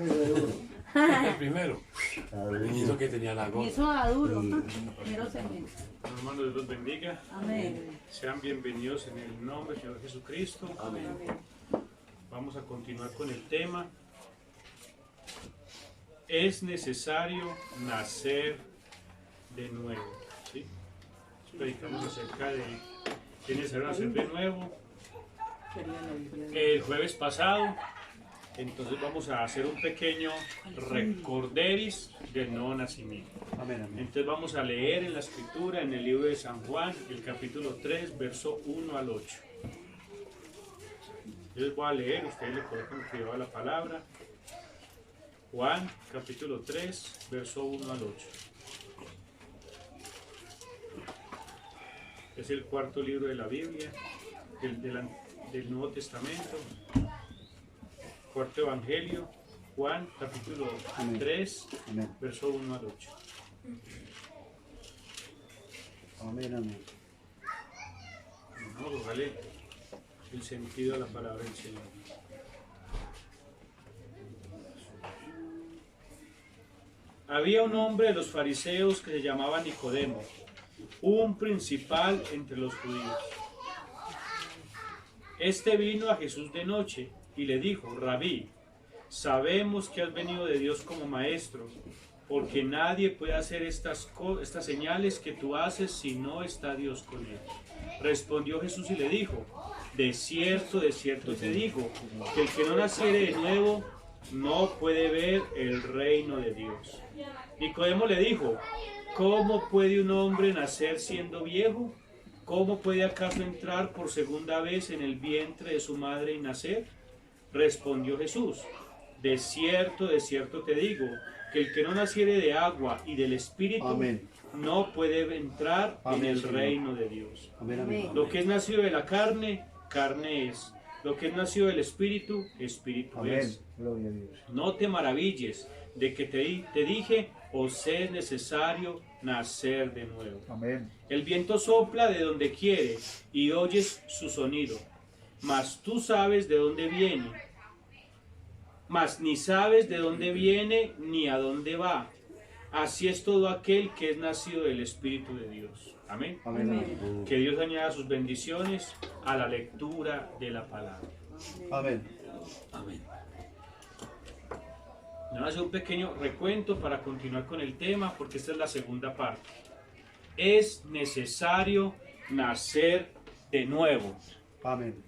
El primero. Hizo que tenía la gota. Hizo a duro. Primero cemento. Hermanos, Dios los bendiga. Amén. Sean bienvenidos en el nombre del Señor Jesucristo. Amén. Vamos a continuar con el tema. Es necesario nacer de nuevo. ¿Sí? Predicamos acerca de que es necesario nacer de nuevo el jueves pasado. Entonces vamos a hacer un pequeño recorderis del nuevo nacimiento. Amén, amén. Entonces vamos a leer en la escritura, en el libro de San Juan, el capítulo 3, verso 1 al 8. Yo les voy a leer, ustedes le colocan cuidado a la palabra. Juan, capítulo 3, verso 1 al 8. Es el cuarto libro de la Biblia, del Nuevo Testamento. Cuarto Evangelio, Juan, capítulo 3, Amén. verso 1 al 8. Amén, amén. Vamos a darle el sentido a la palabra del Señor. Había un hombre de los fariseos que se llamaba Nicodemo, un principal entre los judíos. Este vino a Jesús de noche y le dijo: Rabí, sabemos que has venido de Dios como maestro, porque nadie puede hacer estas señales que tú haces si no está Dios con él. Respondió Jesús y le dijo: de cierto te digo, que el que no naciere de nuevo no puede ver el reino de Dios. Nicodemo le dijo: ¿cómo puede un hombre nacer siendo viejo? ¿Cómo puede acaso entrar por segunda vez en el vientre de su madre y nacer? Respondió Jesús: de cierto te digo, que el que no naciere de agua y del Espíritu Amén. no puede entrar Amén, en el Señor. reino de Dios. Amén, amén. Lo que es nacido de la carne, carne es. Lo que es nacido del Espíritu, Espíritu Amén. es. Gloria a Dios. No te maravilles de que te dije, os es necesario nacer de nuevo. Amén. El viento sopla de donde quiere y oyes su sonido, mas tú sabes de dónde viene, mas ni sabes de dónde viene ni a dónde va. Así es todo aquel que es nacido del Espíritu de Dios. Amén. Amén, amén. Que Dios añada sus bendiciones a la lectura de la palabra. Amén. Amén. Vamos a hacer un pequeño recuento para continuar con el tema, porque esta es la segunda parte. Es necesario nacer de nuevo. Amén.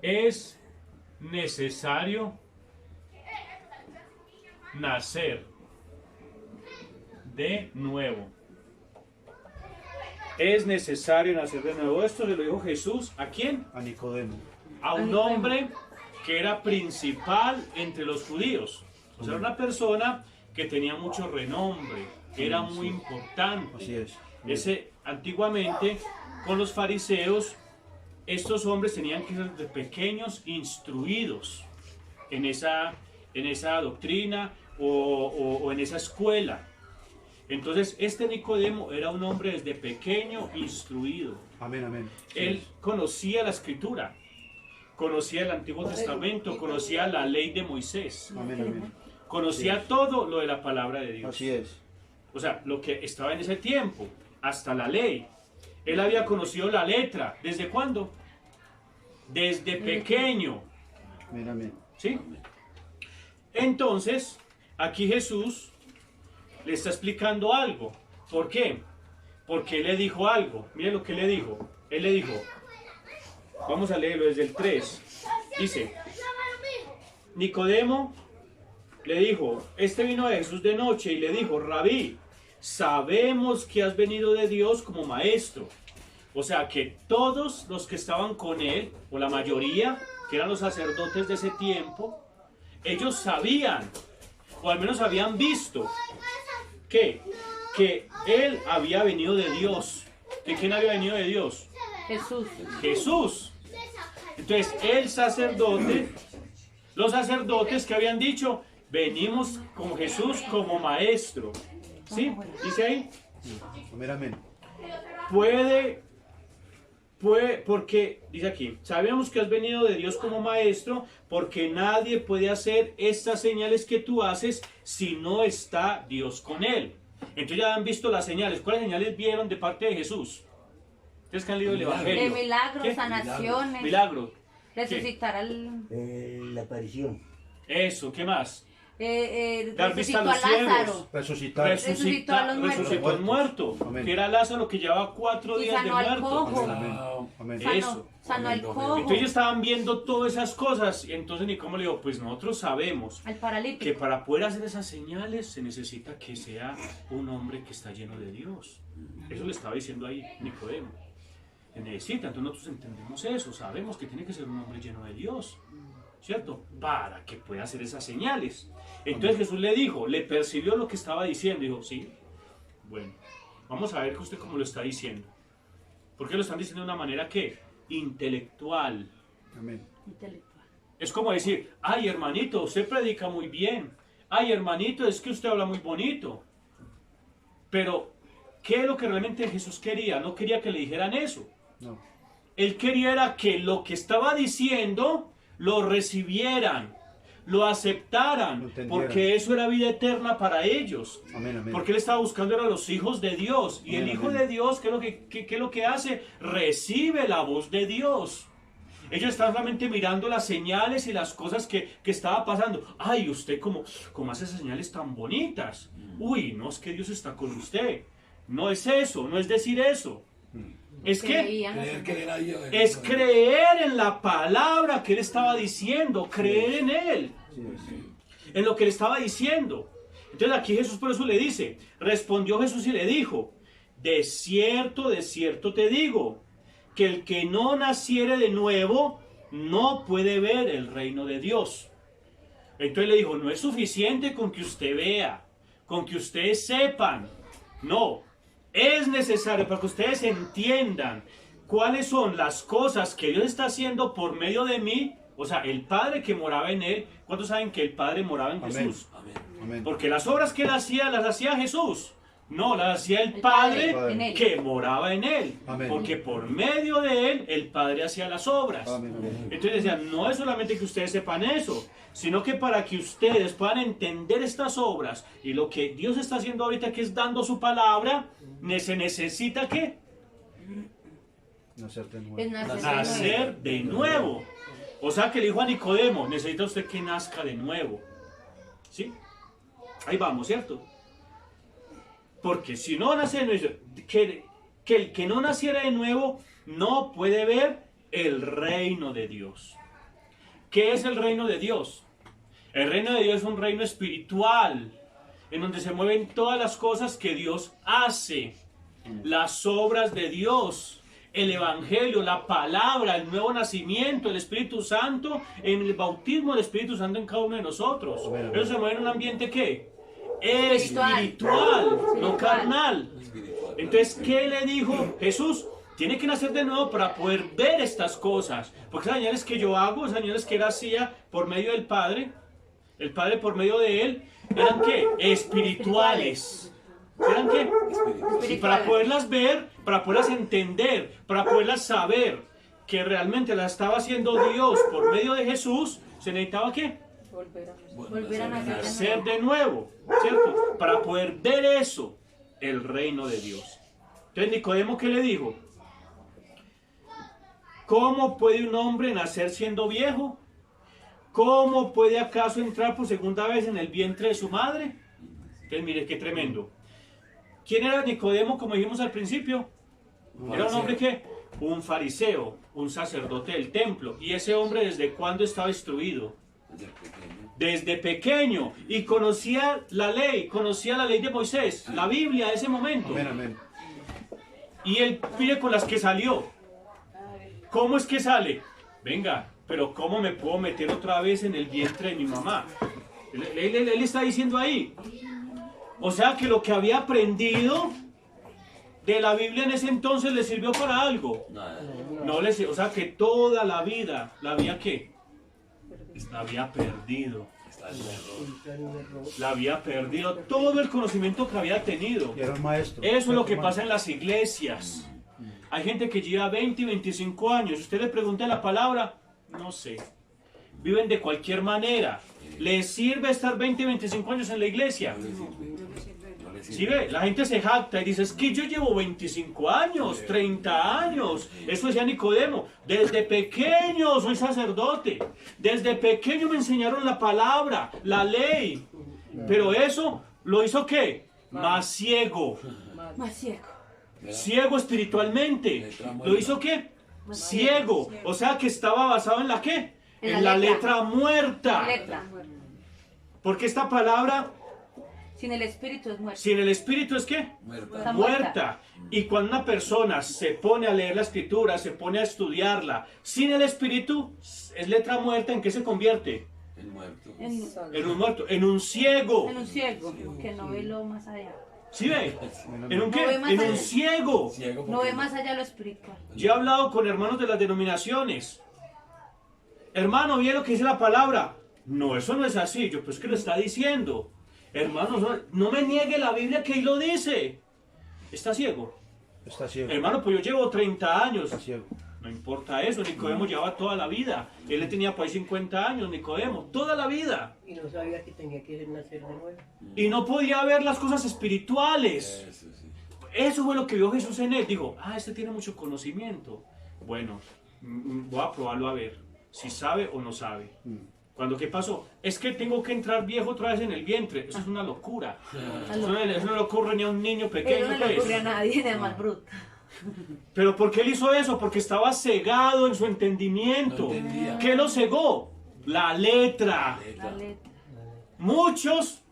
Es necesario nacer de nuevo. Es necesario nacer de nuevo. Esto se lo dijo Jesús. ¿A quién? A Nicodemo. A un hombre que era principal entre los judíos. O sea, era una persona que tenía mucho renombre, que era muy importante. Así es. Antiguamente, con los fariseos, estos hombres tenían que ser de pequeños instruidos en esa doctrina o en esa escuela. Entonces, este Nicodemo era un hombre desde pequeño instruido. Amén, amén. Sí Él es. conocía la escritura, conocía el Antiguo Testamento, conocía la ley de Moisés, Amén, amén. conocía todo lo de la palabra de Dios. Así es. O sea, lo que estaba en ese tiempo, hasta la ley. Él había conocido la letra. ¿Desde cuándo? Desde pequeño. Amén, amén. ¿Sí? Entonces, aquí Jesús le está explicando algo. ¿Por qué? Porque él le dijo algo. Miren lo que le dijo. Él le dijo, vamos a leerlo desde el 3. Dice, Nicodemo le dijo, este vino a Jesús de noche y le dijo: Rabí, sabemos que has venido de Dios como maestro. O sea que todos los que estaban con él, o la mayoría, que eran los sacerdotes de ese tiempo, ellos sabían, o al menos habían visto, que él había venido de Dios. ¿Que quién había venido de Dios? Jesús. Jesús. Entonces, el sacerdote, los sacerdotes que habían dicho, venimos con Jesús como maestro. ¿Sí? Dice ahí. Amén, amén. Puede Porque, dice aquí, sabemos que has venido de Dios como maestro, porque nadie puede hacer estas señales que tú haces si no está Dios con él. Entonces ya han visto las señales. ¿Cuáles señales vieron de parte de Jesús? Ustedes que han leído el Evangelio. Milagros, ¿Qué? sanaciones. Milagros. Resucitar al... La aparición. Eso, ¿qué más? Dar resucitó vista a a los ciegos. Lázaro. Resucitar. Resucitó a los muertos. Resucitó al muerto, Amén. que era Lázaro que llevaba 4 Y días de sanó al muerto. cojo. Amén. Amén. Eso. Sanó al cojo. Entonces ellos estaban viendo todas esas cosas y entonces Nicodemo le dijo, pues nosotros sabemos Al que paralítico. para poder hacer esas señales se necesita que sea un hombre que está lleno de Dios. Eso le estaba diciendo ahí Nicodemo. Se necesita, entonces nosotros entendemos eso, sabemos que tiene que ser un hombre lleno de Dios, ¿cierto? Para que pueda hacer esas señales. Entonces Jesús le dijo, le percibió lo que estaba diciendo, dijo, sí, bueno, vamos a ver que usted cómo lo está diciendo. Porque lo están diciendo de una manera que intelectual. Amén. Intelectual. Es como decir, ay hermanito, usted predica muy bien. Ay hermanito, es que usted habla muy bonito. Pero, ¿qué es lo que realmente Jesús quería? No quería que le dijeran eso. No. Él quería era que lo que estaba diciendo lo recibieran, lo aceptaran, Lo entendieran. porque eso era vida eterna para ellos. Amén. Amén. Porque él estaba buscando a los hijos de Dios. Y Amén, el Hijo amén. de Dios, ¿qué es lo qué es lo que hace? Recibe la voz de Dios. Ellos estaban solamente mirando las señales y las cosas que estaba pasando. Ay, usted cómo hace esas señales tan bonitas. Uy, no es que Dios está con usted. No es eso, no es decir eso. Es que Creían. es creer en la palabra que él estaba diciendo, creer en él, Sí, es. en lo que le estaba diciendo. Entonces aquí Jesús por eso le dice, respondió Jesús y le dijo, de cierto te digo, que el que no naciere de nuevo no puede ver el reino de Dios. Entonces le dijo, no es suficiente con que usted vea, con que ustedes sepan, no, es necesario para que ustedes entiendan cuáles son las cosas que Dios está haciendo por medio de mí, o sea, el Padre que moraba en él. ¿Cuántos saben que el Padre moraba en Amén. Jesús? Amén. Porque las obras que él hacía, las hacía Jesús. No, las hacía el Padre en él. que moraba en él. Amén. Porque por medio de él, el Padre hacía las obras. Amén. Amén. Entonces decían, no es solamente que ustedes sepan eso, sino que para que ustedes puedan entender estas obras y lo que Dios está haciendo ahorita, que es dando su palabra, se necesita ¿qué? Nacer de Es nuevo. Nacer de nuevo. O sea que le dijo a Nicodemo, necesita usted que nazca de nuevo. ¿Sí? Ahí vamos, ¿cierto? Porque si no nace de nuevo, que el que no naciera de nuevo no puede ver el reino de Dios. ¿Qué es el reino de Dios? El reino de Dios es un reino espiritual, en donde se mueven todas las cosas que Dios hace, las obras de Dios, el evangelio, la palabra, el nuevo nacimiento, el Espíritu Santo, en el bautismo del Espíritu Santo en cada uno de nosotros. Amén. Eso se mueve en un ambiente ¿qué? Espiritual. Espiritual, no Espiritual. carnal. Entonces, ¿qué le dijo Jesús? Tiene que nacer de nuevo para poder ver estas cosas. Porque esas señales que yo hago, esas señales que él hacía por medio del Padre, el Padre por medio de él, ¿eran qué? Espirituales. ¿Eran qué? Y para poderlas ver, para poderlas entender, para poderlas saber que realmente las estaba haciendo Dios por medio de Jesús, ¿se necesitaba qué? Volver a nacer de Nacer nuevo. de nuevo, ¿cierto? Para poder ver eso, el reino de Dios. Entonces Nicodemo, ¿qué le dijo? ¿Cómo puede un hombre nacer siendo viejo? ¿Cómo puede acaso entrar por segunda vez en el vientre de su madre? Entonces mire qué tremendo. ¿Quién era Nicodemo, como dijimos al principio? Era un hombre que, un fariseo, un sacerdote del templo. ¿Y ese hombre desde cuándo estaba instruido? Desde pequeño. Y conocía la ley de Moisés, la Biblia de ese momento. Amén. Amén. Y él pide con las que salió. ¿Cómo es que sale? Venga, pero ¿cómo me puedo meter otra vez en el vientre de mi mamá? Él está diciendo ahí. O sea que lo que había aprendido de la Biblia en ese entonces le sirvió para algo. No le sirvió. O sea que toda la vida la había ¿qué? La había perdido. La había perdido todo el conocimiento que había tenido. Y era un maestro. Eso es lo que pasa en las iglesias. Hay gente que lleva 20 y 25 años. Usted le pregunta la palabra, no sé. Viven de cualquier manera. ¿Les sirve estar 20 y 25 años en la iglesia? ¿Sí ve? La gente se jacta y dice, es que yo llevo 25 años, 30 años. Eso decía Nicodemo. Desde pequeño soy sacerdote. Desde pequeño me enseñaron la palabra, la ley. Pero eso lo hizo ¿qué? Más ciego. Más ciego. Ciego espiritualmente. ¿Lo hizo qué? Ciego. O sea que estaba basado en la ¿qué? En la letra muerta. Letra. Porque esta palabra, Sin el espíritu es muerto. sin el espíritu es ¿qué? Está Muerta. Y cuando una persona se pone a leer la escritura, se pone a estudiarla, sin el espíritu, es letra muerta, ¿en qué se convierte? El muerto. En un muerto, en un ciego. En un ciego, que no ve lo más allá. ¿Sí ve? ¿En un qué? No ve más En un allá. ciego. Ciego No ve porque más allá lo espiritual. Yo he hablado con hermanos de las denominaciones. Hermano, ¿vieron lo que dice la palabra? No, eso no es así. Yo, pues, ¿qué lo está diciendo? Hermano, no me niegue la Biblia que ahí lo dice. Está ciego. Está ciego. Hermano, pues yo llevo 30 años. Está ciego. No importa eso, Nicodemo llevaba toda la vida. Él le tenía por ahí 50 años, Nicodemo, toda la vida. Y no sabía que tenía que nacer de nuevo. Y no podía ver las cosas espirituales. Eso sí. Eso fue lo que vio Jesús en él. Dijo, este tiene mucho conocimiento. Bueno, voy a probarlo a ver si sabe o no sabe. Cuando, ¿qué pasó? Es que tengo que entrar viejo otra vez en el vientre. Eso es una locura. Eso no le ocurre ni a un niño Pero pequeño. no le pues. ocurre a nadie, nada más bruto. Pero ¿por qué él hizo eso? Porque estaba cegado en su entendimiento. No entendía. ¿Qué lo cegó? La letra. La letra. Muchos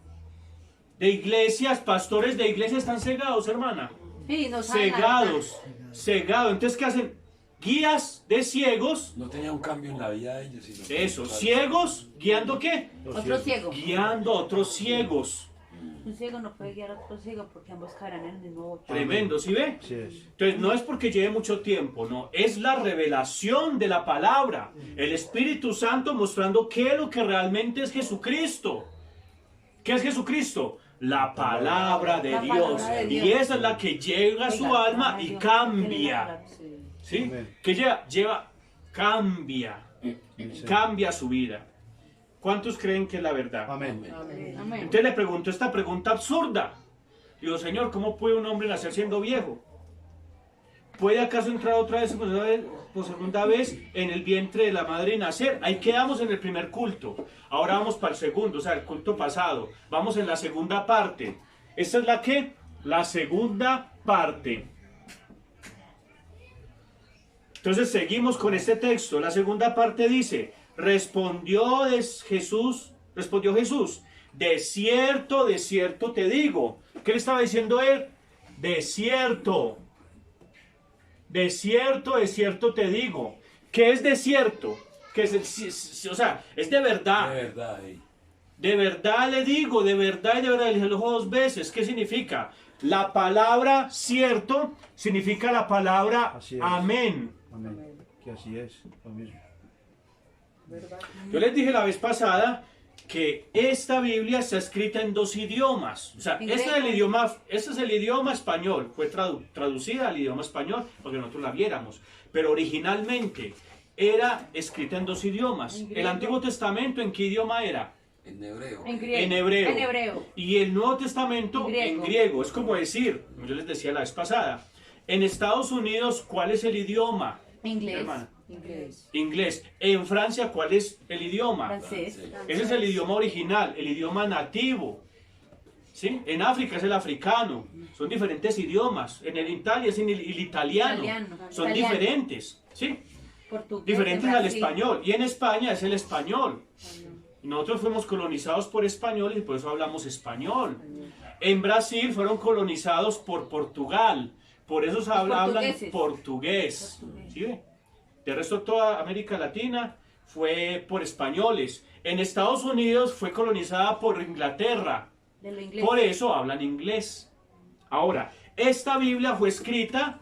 de iglesias, pastores de iglesias están cegados, hermana. Sí, no saben la Cegados. Cegados. Entonces, ¿qué hacen? Guías de ciegos. No tenía un cambio en la vida de ellos. Sino Eso, ciegos, guiando ¿qué? verdad. Otro ciego. Guiando a otros ciegos. Un ciego no puede guiar a otro ciego porque ambos caerán en el mismo bote. Tremendo, ¿sí ve? Así es. Entonces no es porque lleve mucho tiempo, no, es la revelación de la palabra, el Espíritu Santo mostrando qué es lo que realmente es Jesucristo. ¿Qué es Jesucristo? La palabra de La Dios. palabra de Y Dios. esa es la que llega a su Oiga, alma ay, y Dios, cambia. tiene ¿Sí? Amén. ¿Qué lleva? Cambia. Cambia su vida. ¿Cuántos creen que es la verdad? Amén. la verdad. Amén. Entonces le pregunto esta pregunta absurda. Digo, Señor, ¿cómo puede un hombre nacer siendo viejo? ¿Puede acaso entrar otra vez por segunda vez en el vientre de la madre y nacer? Ahí quedamos en el primer culto. Ahora vamos para el segundo, o sea, el culto pasado. Vamos en la segunda parte. ¿Esta es la qué? La segunda parte. Entonces seguimos con este texto. La segunda parte dice, respondió Jesús, de cierto te digo. ¿Qué le estaba diciendo él? De cierto te digo. ¿Qué es de cierto? ¿Qué es, o sea, es de verdad. De verdad. De verdad le digo, de verdad y de verdad, le dijo dos veces. ¿Qué significa? La palabra cierto significa la palabra Así es. amén. Amén. Que así es. Lo mismo. ¿Verdad? Yo les dije la vez pasada que esta Biblia está escrita en dos idiomas. O sea, En este griego. es el idioma español. Fue traducida al idioma español porque nosotros la viéramos. Pero originalmente era escrita en dos idiomas. En El griego. Antiguo Testamento, ¿en qué idioma era? En hebreo. En griego. En hebreo. En hebreo. Y el Nuevo Testamento En en griego. griego. Es como decir, como yo les decía la vez pasada, en Estados Unidos, ¿cuál es el idioma? Inglés. Hermana. Inglés. Inglés. En Francia, ¿cuál es el idioma? Francés. Ese es el idioma original, el idioma nativo. ¿Sí? En África es el africano. Son diferentes idiomas. En el Italia es el italiano. Son Italiano. diferentes. ¿Sí? Portugués. Diferentes de al Brasil. español. Y en España es el español. Nosotros fuimos colonizados por españoles y por eso hablamos español. En Brasil fueron colonizados por Portugal. Por eso hablan portugueses. portugués. Portugués. ¿Sí ve? De resto, toda América Latina fue por españoles. En Estados Unidos fue colonizada por Inglaterra. De lo inglés. Por eso hablan inglés. Ahora, esta Biblia fue escrita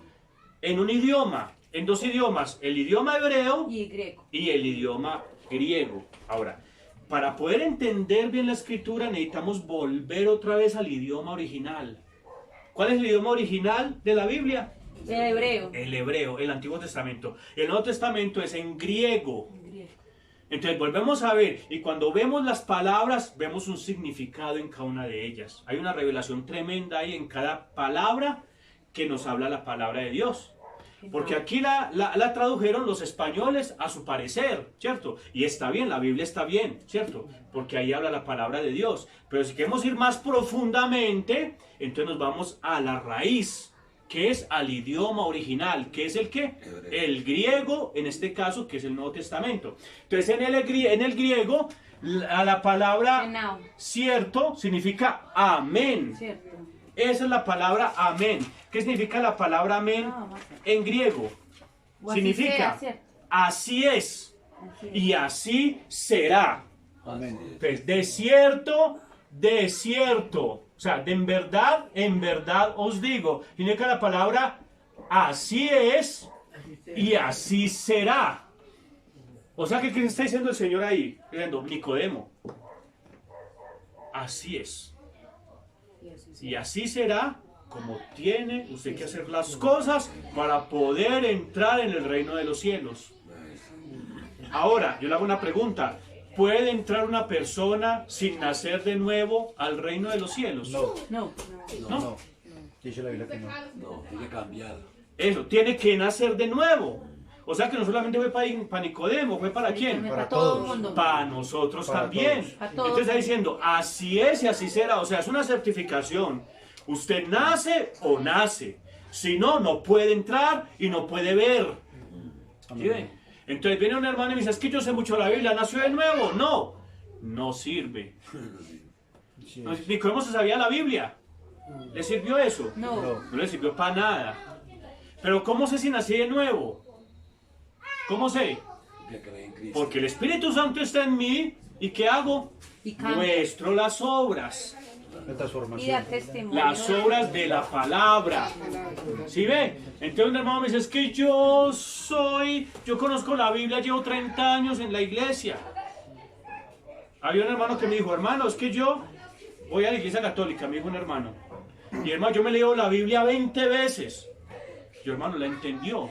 en un idioma, en dos idiomas, el idioma hebreo Y griego. y el idioma griego. Ahora, para poder entender bien la escritura necesitamos volver otra vez al idioma original. ¿Cuál es el idioma original de la Biblia? El hebreo. El hebreo, el Antiguo Testamento. El Nuevo Testamento es en griego. Entonces volvemos a ver, y cuando vemos las palabras, vemos un significado en cada una de ellas. Hay una revelación tremenda ahí en cada palabra que nos habla la palabra de Dios. Porque aquí la tradujeron los españoles a su parecer, ¿cierto? Y está bien, la Biblia está bien, ¿cierto? Porque ahí habla la palabra de Dios. Pero si queremos ir más profundamente, entonces nos vamos a la raíz, que es al idioma original, que es el ¿qué? El griego, en este caso, que es el Nuevo Testamento. Entonces, en el griego, la palabra Genau. cierto significa amén. Cierto. Esa es la palabra amén. ¿Qué significa la palabra amén en griego? O así Significa sea, ¿cierto? así es Así es. y así será. Amén. Pues, de cierto, de cierto. O sea, de en verdad os digo. Significa la palabra así es y así será. O sea, ¿qué está diciendo el Señor ahí? Diciendo, Nicodemo, así es. Y así será como tiene usted que hacer las cosas para poder entrar en el reino de los cielos. Ahora, yo le hago una pregunta. ¿Puede entrar una persona sin nacer de nuevo al reino de los cielos? No, No. ¿No? no. Dice la Biblia que no. No, tiene que cambiar. Eso, tiene que nacer de nuevo. O sea que no solamente fue para Nicodemo, fue para quién. Para Para todo el todos. mundo. Para nosotros Para también. todos. Para todos. Entonces está diciendo, así es y así será. O sea, es una certificación. Usted nace o nace. Si no, no puede entrar y no puede ver. ¿Sí ve? Entonces viene un hermano y me dice, es que yo sé mucho la Biblia, ¿nació de nuevo? No, no sirve. Sí, Nicodemo se sabía la Biblia. ¿Le sirvió eso? No. No. No le sirvió para nada. Pero ¿cómo sé si nací de nuevo? ¿Cómo sé? Que cree en Cristo. Porque el Espíritu Santo está en mí. ¿Y qué hago? Y cambia. Muestro las obras. La Y transformación. da testimonio. Las obras de la palabra. ¿Sí ve? Entonces un hermano me dice, es que yo conozco la Biblia, llevo 30 años en la iglesia. Había un hermano que me dijo, hermano, es que yo voy a la iglesia católica, me dijo un hermano. Y hermano, yo me leo la Biblia 20 veces. Yo, hermano, ¿la entendió?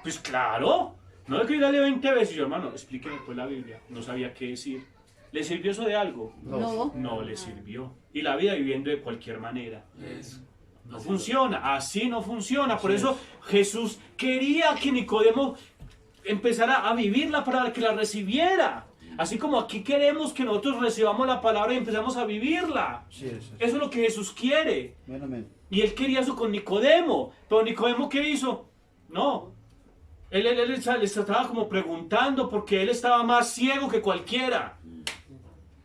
Pues claro, no le quiero darle 20 veces. Yo, hermano, explíqueme pues la Biblia. No sabía qué decir. ¿Le sirvió eso de algo? No. No le sirvió. Y la vida viviendo de cualquier manera. Eso. No funciona, así no funciona. Por eso Jesús quería que Nicodemo empezara a vivir la palabra, que la recibiera. Así como aquí queremos que nosotros recibamos la palabra y empezamos a vivirla. Sí, eso. Eso es lo que Jesús quiere. Amén, amén. Y él quería eso con Nicodemo. Pero Nicodemo, ¿qué hizo? No. Él le estaba como preguntando porque él estaba más ciego que cualquiera.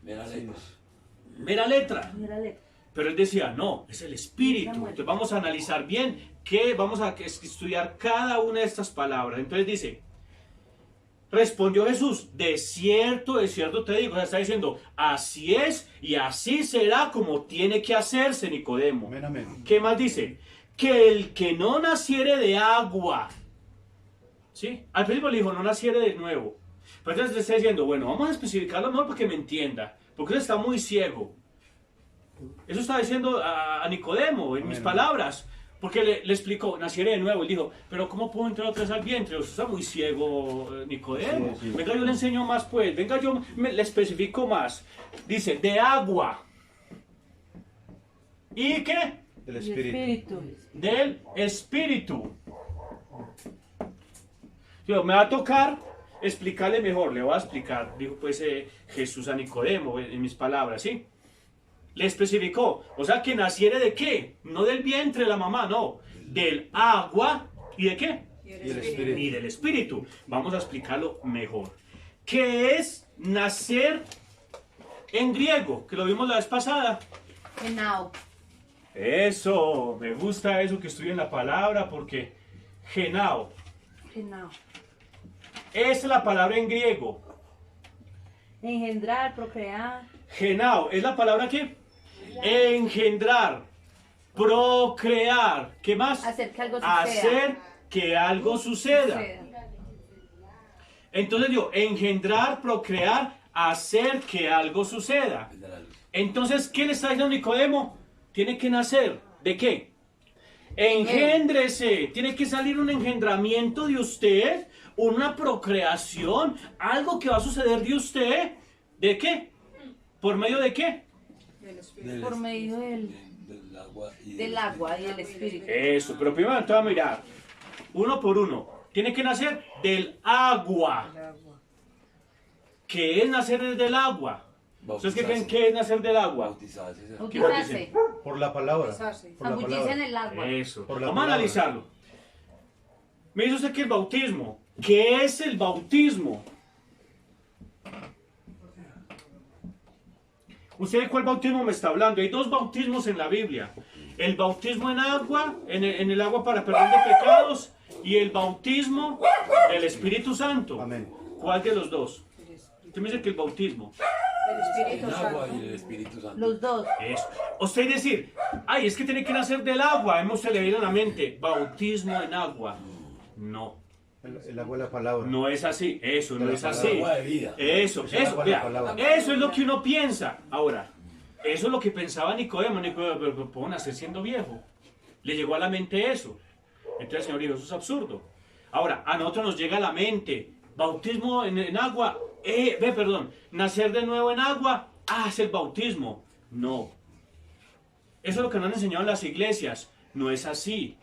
Mira lejos. Mera letra. Mírale. Pero él decía, no, es el espíritu. Entonces vamos a analizar bien, vamos a estudiar cada una de estas palabras. Entonces dice, respondió Jesús, de cierto te digo. O sea, está diciendo, así es y así será como tiene que hacerse, Nicodemo. Amén, amén. ¿Qué más dice? Que el que no naciere de agua. ¿Sí? Al principio le dijo, no naciere de nuevo. Pero entonces le está diciendo, bueno, vamos a especificarlo mejor para que me entienda. Porque él está muy ciego. Eso está diciendo a Nicodemo, en mis palabras. Porque le explicó, naciere de nuevo. Él dijo, pero ¿cómo puedo entrar otra vez al vientre? Usted está muy ciego, Nicodemo. Sí, sí. Venga, yo le enseño más pues. Venga, yo le especifico más. Dice, de agua. ¿Y qué? El Y Espíritu. Del Espíritu. Yo, me va a tocar explicarle mejor, le voy a explicar, dijo pues Jesús a Nicodemo, en mis palabras, ¿sí? Le especificó, o sea que naciere de qué, no del vientre de la mamá, no, del agua y de qué, Y el Espíritu. y del Espíritu. Vamos a explicarlo mejor. ¿Qué es nacer en griego? Que lo vimos la vez pasada. Genau. Eso, me gusta eso que estudié en la palabra porque genao. Genau. Esa es la palabra en griego. Engendrar, procrear. Genao, ¿es la palabra qué? Engendrar, procrear. ¿Qué más? Hacer que algo suceda. Hacer que algo suceda. Suceda. Entonces digo, engendrar, procrear, hacer que algo suceda. Ven a la luz. Entonces, ¿qué le está diciendo Nicodemo? Tiene que nacer. ¿De qué? Engéndrese. Tiene que salir un engendramiento de usted, una procreación, algo que va a suceder de usted. ¿De qué? ¿Por medio de qué? Por medio del agua y del espíritu. Eso, pero primero te voy a mirar, uno por uno. Tiene que nacer del agua. El agua. ¿Qué es nacer del agua? ¿Ustedes qué creen que es nacer del agua? Bautizarse. Bautizarse. Por la palabra. Bautizarse. Por la Zambullirse en palabra. el agua. Eso. Por la Vamos a palabra. analizarlo. Me dice usted que el bautismo. ¿Qué es el bautismo? ¿Usted de cuál bautismo me está hablando? Hay dos bautismos en la Biblia. El bautismo en agua, en el agua para perdón de pecados, y el bautismo del Espíritu Santo. Amén. ¿Cuál de los dos? Usted me dice que el bautismo. El Espíritu El agua Santo. y el Espíritu Santo. Los dos. Eso. Usted decir, ay, es que tiene que nacer del agua. Hemos se le viene a la mente, bautismo en agua. No, El agua es la palabra. no es así. Eso no La es palabra. así. Agua de vida. Eso, Es el eso, agua de la vea, palabra. eso es lo que uno piensa. Ahora, eso es lo que pensaba Nicodemo. Nicodemo, pero ¿puedo nacer siendo viejo? Le llegó a la mente eso. Entonces el Señor dijo, eso es absurdo. Ahora, a nosotros nos llega a la mente, bautismo en agua, nacer de nuevo en agua, es el bautismo. No. Eso es lo que nos han enseñado en las iglesias. No es así.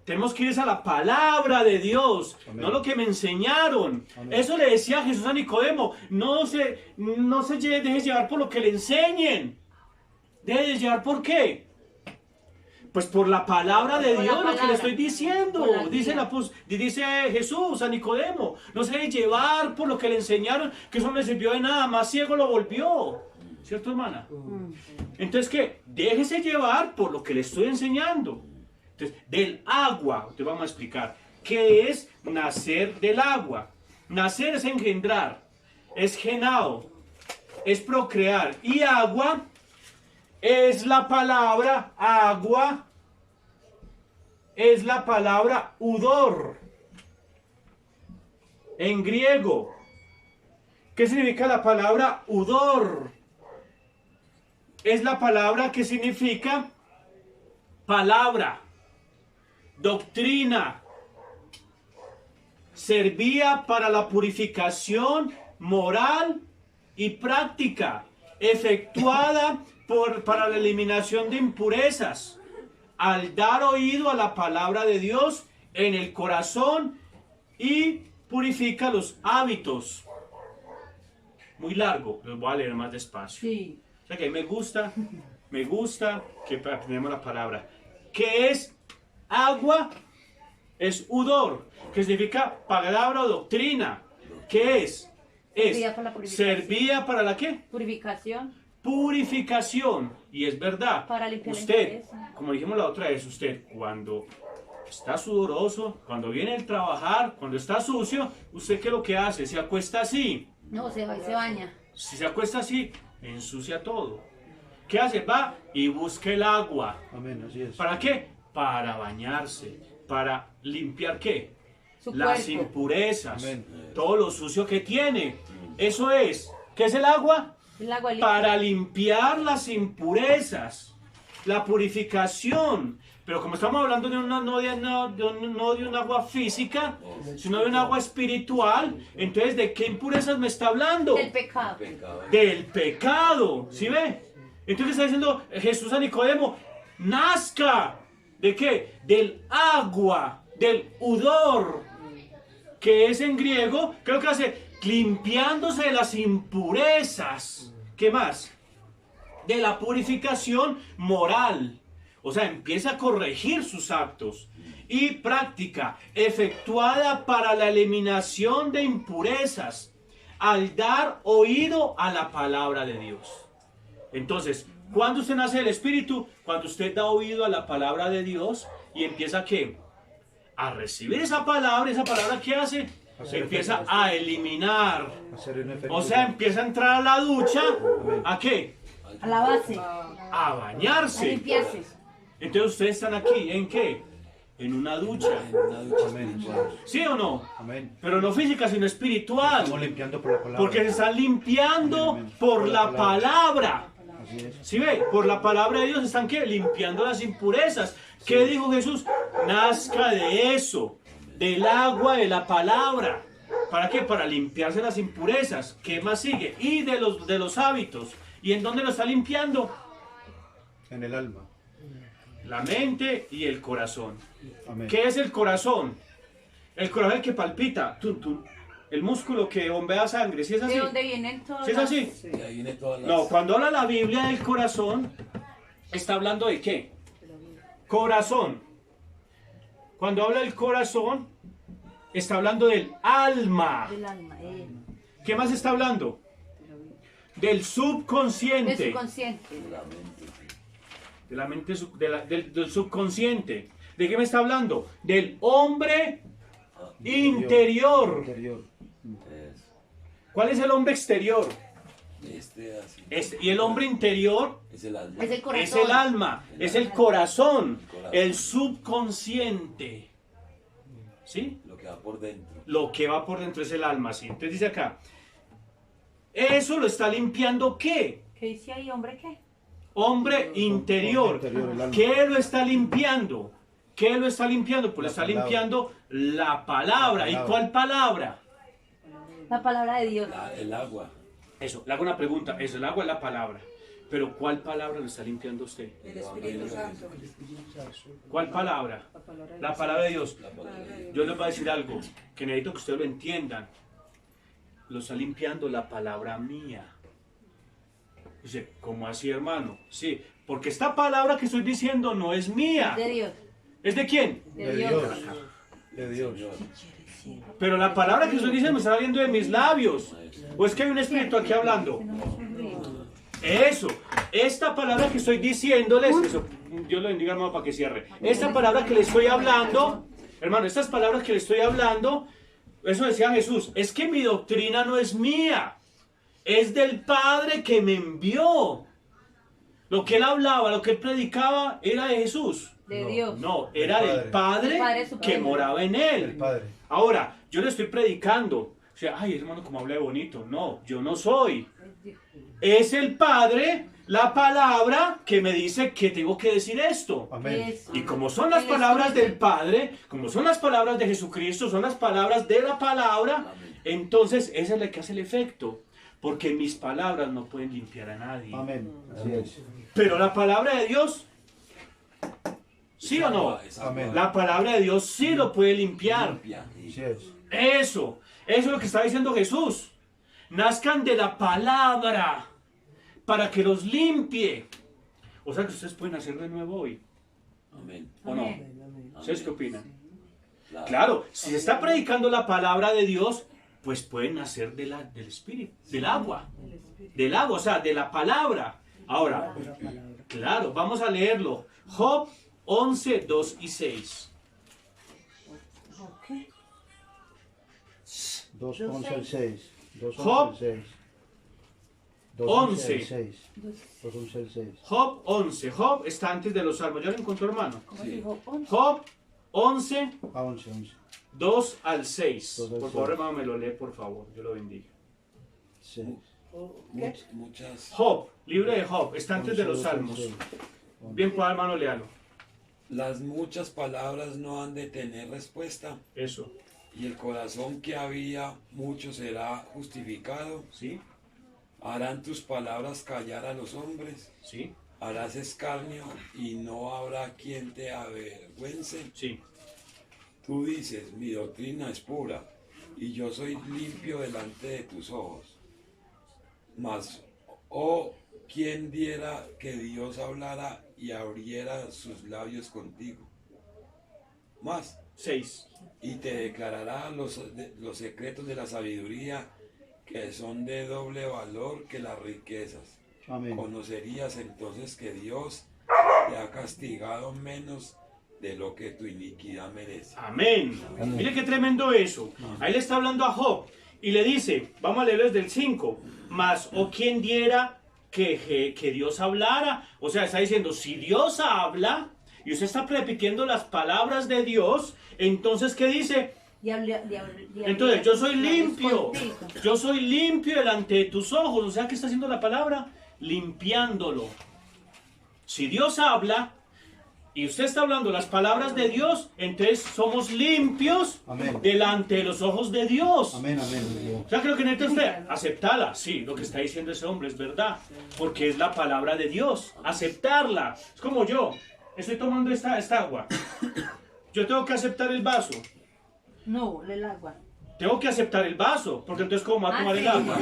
Tenemos que ir a la palabra de Dios, Amén. no lo que me enseñaron. Amén. Eso le decía Jesús a Nicodemo. No se deje llevar por lo que le enseñen. Deje llevar por qué. Pues por la palabra de Por la Dios, lo que palabra. le estoy diciendo. Por la Dice, guía. dice Jesús a Nicodemo. No se deje llevar por lo que le enseñaron, que eso no le sirvió de nada. Más ciego lo volvió. ¿Cierto, hermana? Entonces, ¿qué? Déjese llevar por lo que le estoy enseñando. Entonces, del agua, te vamos a explicar. ¿Qué es nacer del agua? Nacer es engendrar, es genao, es procrear. Y agua es la palabra agua, es la palabra udor. En griego, ¿qué significa la palabra udor? Es la palabra que significa palabra, doctrina. Servía para la purificación moral y práctica, efectuada para la eliminación de impurezas, al dar oído a la palabra de Dios en el corazón y purifica los hábitos. Muy largo, lo voy a leer más despacio. Sí. O sea que me gusta que aprendamos la palabra. ¿Qué es agua? Es udor, que significa palabra o doctrina. ¿Qué es? Servía para la purificación. Servía para la qué? Purificación. Purificación. Y es verdad. Para limpiar la Usted, impureza. como dijimos la otra vez, usted cuando está sudoroso, cuando viene el trabajar, cuando está sucio, ¿usted qué es lo que hace? Se acuesta así. No, se va y se baña. Si se acuesta así, ensucia todo. ¿Qué hace? Va y busca el agua. Amén, así es. ¿Para qué? Para bañarse. Para limpiar ¿qué? Su Las cuerpo. impurezas. Amén. Todo lo sucio que tiene. Eso es. ¿Qué es el agua? El agua limpia. Para limpiar las impurezas. La purificación. Pero como estamos hablando de no de un agua física, sino de un agua espiritual, entonces ¿de qué impurezas me está hablando? El pecado. Pecado. Del pecado, ¿sí ve? Entonces está diciendo Jesús a Nicodemo, nazca, ¿de qué? Del agua, del udor, que es en griego, creo que hace, limpiándose de las impurezas. ¿Qué más? De la purificación moral. O sea, empieza a corregir sus actos. Y práctica, efectuada para la eliminación de impurezas, al dar oído a la palabra de Dios. Entonces, ¿cuándo usted nace del Espíritu? Cuando usted da oído a la palabra de Dios y empieza ¿qué? A recibir esa palabra ¿qué hace? Hacer Empieza efecto. a eliminar. Hacer un efecto. O sea, empieza a entrar a la ducha, ¿a qué? A la base. A A bañarse. limpiarse. Entonces ustedes están aquí, ¿en qué? En una ducha. Una ducha Amén. espiritual. ¿Sí o no? Amén. Pero no física, sino espiritual. Estamos limpiando por la palabra. Porque se están limpiando Amén. por la palabra. Así Así es. ¿Sí ve? Por la palabra de Dios están ¿qué? Limpiando las impurezas. ¿Qué dijo Jesús? Nazca de eso, del agua de la palabra. ¿Para qué? Para limpiarse las impurezas. ¿Qué más sigue? Y de los hábitos. ¿Y en dónde lo está limpiando? En el alma. La mente y el corazón. Amén. ¿Qué es el corazón? El corazón es el que palpita. Tum, tum. El músculo que bombea sangre. ¿Sí es así? ¿De dónde vienen todos? ¿Sí es así? Y ahí viene todas las... No, cuando habla la Biblia del corazón, está hablando de ¿qué? Corazón. Cuando habla del corazón, está hablando del alma. Del alma. ¿Qué más está hablando? Del subconsciente. Del subconsciente. De la mente, del subconsciente. ¿De qué me está hablando? Del hombre interior. Interior. Eso. ¿Cuál es el hombre exterior? Así. Y el hombre interior Es el alma. Es el corazón. es el alma, es el corazón, el subconsciente. ¿Sí? Lo que va por dentro. Lo que va por dentro es el alma, ¿sí? Entonces dice acá, eso lo está limpiando ¿qué? ¿Qué dice ahí, hombre, qué? Hombre interior. Hombre interior, el alma. ¿Qué lo está limpiando? ¿Qué lo está limpiando? Pues lo está palabra. limpiando la palabra. La ¿Y palabra. cuál palabra? La palabra de Dios. El agua. Eso, le hago una pregunta. Eso, el agua es la palabra. Pero ¿cuál palabra lo está limpiando usted? El Espíritu Santo. ¿Cuál palabra? La palabra de Dios. Yo les voy a decir algo que necesito que ustedes lo entiendan. Lo está limpiando la palabra mía. Dice, ¿cómo así, hermano? Sí, porque esta palabra que estoy diciendo no es mía. De Dios. ¿Es de quién? De Dios. De Dios. Pero la palabra que estoy diciendo me está saliendo de mis labios. ¿O es que hay un espíritu aquí hablando? Eso, esta palabra que estoy diciéndoles, eso, Dios lo bendiga, hermano, para que cierre. Esta palabra que le estoy hablando, hermano, estas palabras que le estoy hablando, eso decía Jesús, es que mi doctrina no es mía, es del Padre que me envió. Lo que él hablaba, lo que él predicaba, era de Jesús. De Dios. No, era del Padre El Padre que supremo. moraba en él. El Padre. Ahora, yo le estoy predicando. O sea, ay, hermano, como habla de bonito. No, yo no soy. Es el Padre, la palabra, que me dice que tengo que decir esto. Amén. Eso. Y como son las palabras del Padre, como son las palabras de Jesucristo, son las palabras de la palabra, entonces esa es la que hace el efecto. Porque mis palabras no pueden limpiar a nadie. Amén. Así es. Pero la palabra de Dios, ¿sí o no? Amén. La palabra de Dios sí lo puede limpiar. Así es. Eso es lo que está diciendo Jesús. Nazcan de la palabra para que los limpie. O sea que ustedes pueden hacer de nuevo hoy. Amén. ¿O no? Amén. ¿Ustedes qué opinan? Claro. Claro, si se está predicando la palabra de Dios, pues pueden nacer del espíritu, del agua, o sea, de la palabra. Ahora, claro, vamos a leerlo. Job 11, 2 y 6. 2, 11 al 6. 2, Job 11 al 6. 11. 6. 2, 11 al 6. Job 11. Job está antes de los salmos. ¿Ya lo encontró, hermano? ¿Cómo Sí. dijo? 11. Job 11, A 11, 11. 2 al 6. 2 al Por favor, 6. hermano, me lo lee, por favor. Yo lo bendiga. 6. Muchas. Job, libro de Job, está antes de los salmos. Bien, pues, hermano, léalo. Las muchas palabras no han de tener respuesta, Eso, y el corazón que había mucho será justificado. ¿sí? Harán tus palabras callar a los hombres, ¿Sí? harás escarnio y no habrá quien te avergüence. Sí. Tú dices, mi doctrina es pura, y yo soy limpio delante de tus ojos. Mas, oh, ¿quién diera que Dios hablara y abriera sus labios contigo? Más, 6. y te declarará los secretos de la sabiduría, que son de doble valor que las riquezas. Amén. Conocerías entonces que Dios te ha castigado menos de lo que tu iniquidad merece. Amén. Mire qué tremendo eso. Ahí le está hablando a Job y le dice, vamos a leerlo desde el 5, mas o quien diera que Dios hablara. O sea, está diciendo, si Dios habla y usted está repitiendo las palabras de Dios, entonces, ¿qué dice? Entonces, yo soy limpio delante de tus ojos. O sea, ¿qué está haciendo la palabra? limpiándolo. Si Dios habla y usted está hablando las palabras de Dios, entonces somos limpios Amén. delante de los ojos de Dios. Amén, amén. O sea, creo que necesita usted aceptarla. Sí, lo que está diciendo ese hombre es verdad, porque es la palabra de Dios. Aceptarla. Es como yo. Estoy tomando esta agua. Yo tengo que aceptar el vaso. No, el agua. Tengo que aceptar el vaso, porque entonces ¿cómo va a tomar Ah, el sí. agua?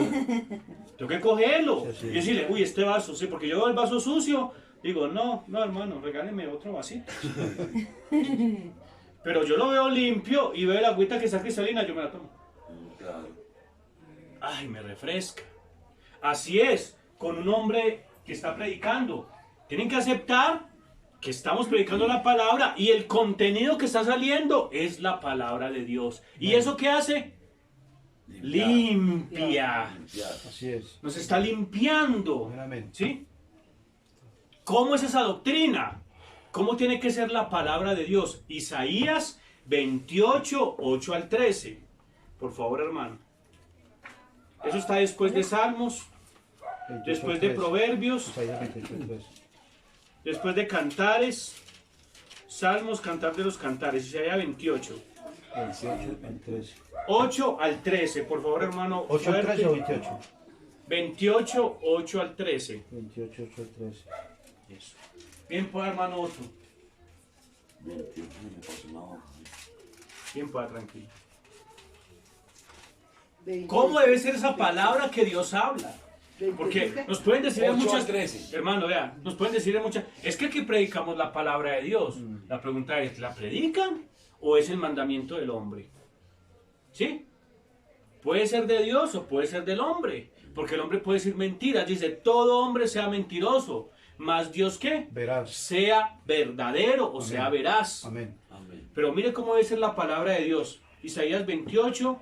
Tengo que cogerlo Sí, sí. y decirle, uy, este vaso, sí, porque yo veo el vaso sucio, digo, no, hermano, regáleme otro vasito. Pero yo lo veo limpio y veo el agüita que está cristalina, yo me la tomo. Claro. Ay, me refresca. Así es, con un hombre que está predicando. Tienen que aceptar que estamos predicando la palabra y el contenido que está saliendo es la palabra de Dios. ¿Y eso qué hace? Limpia. Así es. Nos está limpiando. Amén, amén. ¿Sí? ¿Cómo es esa doctrina? ¿Cómo tiene que ser la palabra de Dios? Isaías 28, 8 al 13. Por favor, hermano. Eso está después de Salmos, 28, después de 3. Proverbios, Isaías 28, 3. después de Cantares, Salmos, Cantar de los Cantares, Isaías 28. 28 al 13. 8 al 13, por favor, hermano. 8 al 13 o fuerte. 28. 28, 8 al 13. 28, 8 al 13. Eso. Bien, pues, hermano Otto. 21, me pasó una hoja. Bien, pues, tranquilo. 20, ¿Cómo debe ser esa palabra que Dios habla? 20, Porque nos pueden decir en 8 muchas... al 13. Hermano, vean, nos pueden decir en muchas... Es que aquí predicamos la palabra de Dios. La pregunta es, ¿la predican o es el mandamiento del hombre? ¿Sí? Puede ser de Dios o puede ser del hombre. Porque el hombre puede decir mentiras. Dice, todo hombre sea mentiroso. Más Dios, ¿qué? Verás. Sea verdadero o Amén. sea veraz. Amén. Amén. Pero mire cómo debe ser la palabra de Dios. Isaías 28,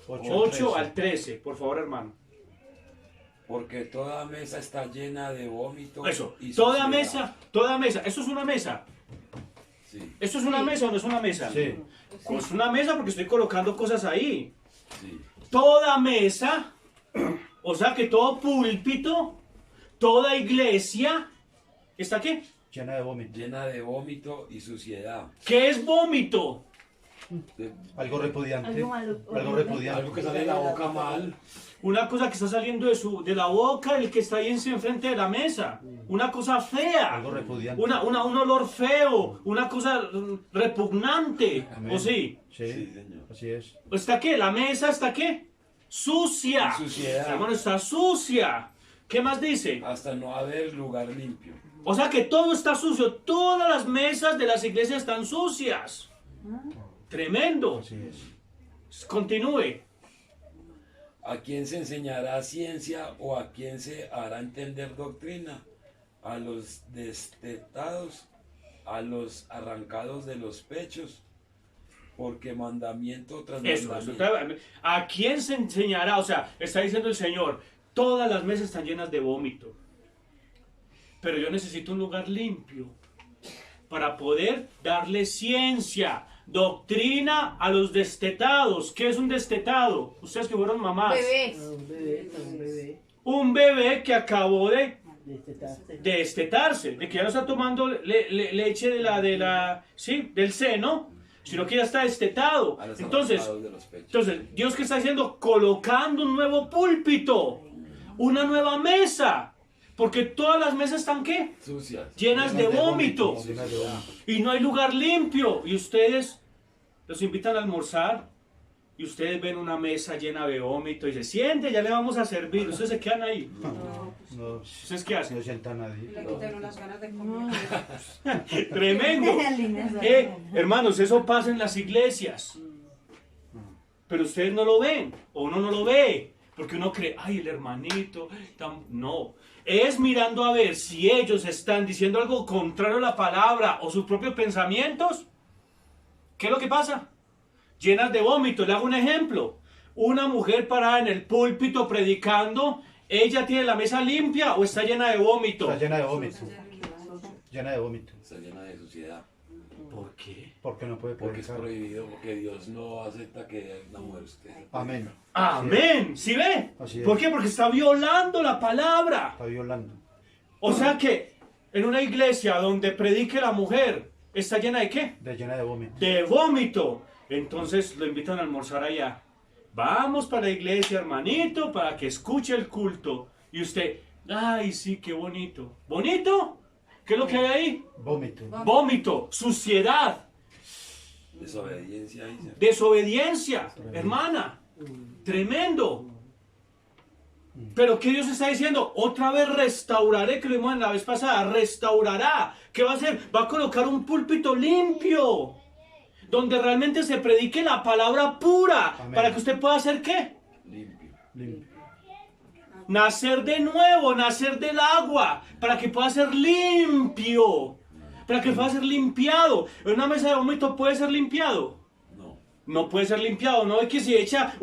8 al 13. Por favor, hermano. Porque toda mesa está llena de vómito. Eso. y Toda suciedad. mesa. ¿Eso es una mesa? Sí, ¿Esto es una mesa o no es una mesa? Sí. Es una mesa porque estoy colocando cosas ahí. sí. Toda mesa, o sea que todo púlpito, toda iglesia, ¿está qué? Llena de vómito. Llena de vómito y suciedad. ¿Qué es vómito? De- Algo repudiante. Algo malo, Algo horrible. repudiante. algo que sale de la boca mal. Una cosa que está saliendo de la boca del que está ahí enfrente de la mesa. Una cosa fea. Algo repudiante. Un olor feo. Una cosa repugnante. Amén. ¿O sí? Sí, Sí, señor. así es. ¿Está qué? ¿La mesa está qué? Sucia. Y suciedad. Hermano, está sucia. ¿Qué más dice? Hasta no haber lugar limpio. O sea que todo está sucio. Todas las mesas de las iglesias están sucias. Tremendo. Así es. ¿A Continúe. quién se enseñará ciencia o a quién se hará entender doctrina? A los destetados, a los arrancados de los pechos, porque mandamiento tras Eso. mandamiento. ¿A quién se enseñará? O sea, está diciendo el Señor, todas las mesas están llenas de vómito. Pero yo necesito un lugar limpio para poder darle ciencia, doctrina a los destetados. ¿Qué es un destetado? Ustedes que fueron mamás. Bebés. un bebé, un bebé. Un bebé que acabó de Destetarse. destetarse, de que ya no está tomando leche del seno, sino que ya está destetado. A los Entonces, arrancados de los pechos. Dios que está haciendo, colocando un nuevo púlpito, una nueva mesa, porque todas las mesas están ¿qué? Sucias. Llenas de vómito. Llenas de vómito. Y no hay lugar limpio. Y ustedes los invitan a almorzar y ustedes ven una mesa llena de vómito y se siente, ya le vamos a servir. Ustedes se quedan ahí. No, ¿Ustedes qué no hacen? sienta a nadie. Le quitaron las ganas de comer. Tremendo. Hermanos, eso pasa en las iglesias. Pero ustedes no lo ven, o uno no lo ve, porque uno cree, ay, el hermanito, no. Es mirando a ver si ellos están diciendo algo contrario a la palabra o sus propios pensamientos. ¿Qué es lo que pasa? Llenas de vómito. Le hago un ejemplo. Una mujer parada en el púlpito predicando, ¿ella tiene la mesa limpia o está llena de vómito? Está llena de vómito. Llena de vómito. Está llena de suciedad. ¿Por qué? Porque no puede Porque es predicar. prohibido, porque Dios no acepta que una mujer esté. Amén. Amén. ¿Sí ve? Así es. ¿Por qué? Porque está violando la palabra. Está violando. O sea que en una iglesia donde predique la mujer, ¿está llena de qué? De llena de vómito. De vómito. Entonces lo invitan a almorzar allá. Vamos para la iglesia, hermanito, para que escuche el culto. Y usted, ay, sí, qué bonito. ¿Bonito? ¿Qué es lo que hay ahí? Vómito. Vómito, suciedad, Desobediencia, dice. desobediencia, hermana. Tremendo. Pero ¿qué Dios está diciendo? Otra vez restauraré, que lo vimos en la vez pasada, restaurará. ¿Qué va a hacer? Va a colocar un púlpito limpio, donde realmente se predique la palabra pura. Amén. ¿Para que usted pueda hacer qué? Limpio. Limpio. Nacer de nuevo, nacer del agua, para que pueda ser limpio, para que pueda ser limpiado. ¿Una mesa de vómito puede ser limpiado? No. No puede ser limpiado, no es que si echa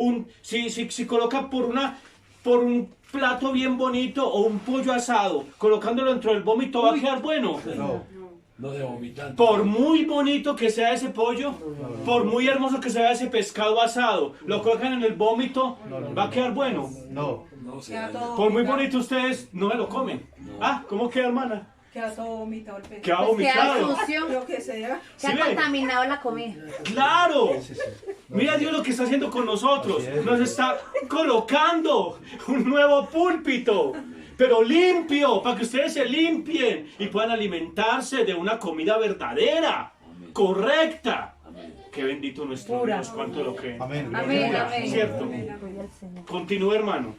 si coloca por un plato bien bonito o un pollo asado, colocándolo dentro del vómito va a quedar bueno. No. No de vomitante. Por muy bonito que sea ese pollo, por muy hermoso que sea ese pescado asado, lo colocan en el vómito, va a quedar bueno. No. No se Queda daña. todo Por muy vomitado. bonito ustedes no me lo comen. Ah, ¿cómo queda, hermana? Queda todo vomitado el pez. Queda Pues queda vomitado. sucio, Lo que sea. ¿Sí queda ve? contaminado la comida. ¡Claro! Sí, sí. Mira Dios lo que está haciendo con nosotros. Así es. Nos está colocando un nuevo púlpito, pero limpio, para que ustedes se limpien y puedan alimentarse de una comida verdadera, correcta. Qué bendito nuestro Pura. Dios, cuánto lo creen. Amén. Amén, Pura, amén. ¿cierto? Continúe, hermano.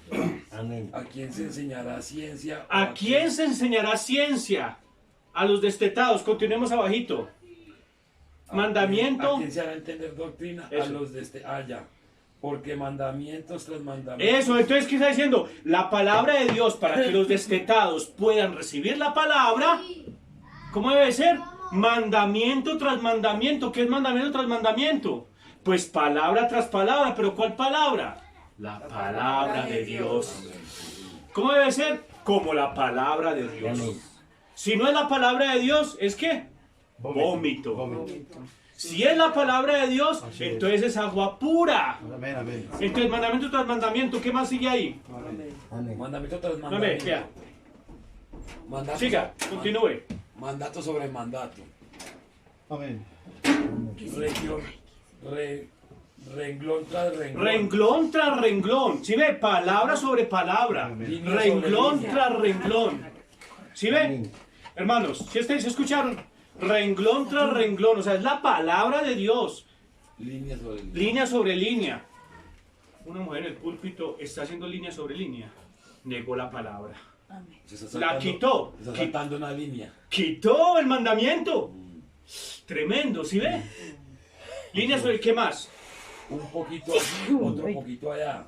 ¿A quién se enseñará ciencia? ¿A quién se enseñará ciencia? A los destetados. Continuemos abajito. Mandamiento. ¿A quién se hará entender doctrina? Eso. A los de este. Ya. Porque mandamientos tras mandamientos. Eso, entonces, ¿qué está diciendo? La palabra de Dios, para que los destetados puedan recibir la palabra, ¿cómo debe ser? Mandamiento tras mandamiento. ¿Qué es mandamiento tras mandamiento? Pues palabra tras palabra, pero ¿cuál palabra? La palabra de Dios. ¿Cómo debe ser? Como la palabra de Dios. Si no es la palabra de Dios, ¿es qué? Vómito. Vómito. Si es la palabra de Dios, Así es. entonces es agua pura. Amén, amén. Entonces, mandamiento tras mandamiento, ¿qué más sigue ahí? Amén. Mandamiento tras No ve, mandamiento. vea. Mandato Siga, continúe. Mandato sobre mandato. Amén. Región. Renglón tras renglón. Renglón tras renglón. ¿Sí ve? Palabra sobre palabra. Amén. Renglón tras renglón. ¿Sí ve? Hermanos, si ustedes escucharon, renglón tras renglón, o sea, es la palabra de Dios. Línea sobre línea. Línea sobre línea. Una mujer en el púlpito está haciendo línea sobre línea. Negó la palabra. Se está La saltando- quitó. Se está saltando una línea. Quitó el mandamiento. Tremendo, ¿sí ve? Línea sobre, ¿qué más? Un poquito aquí, otro poquito allá.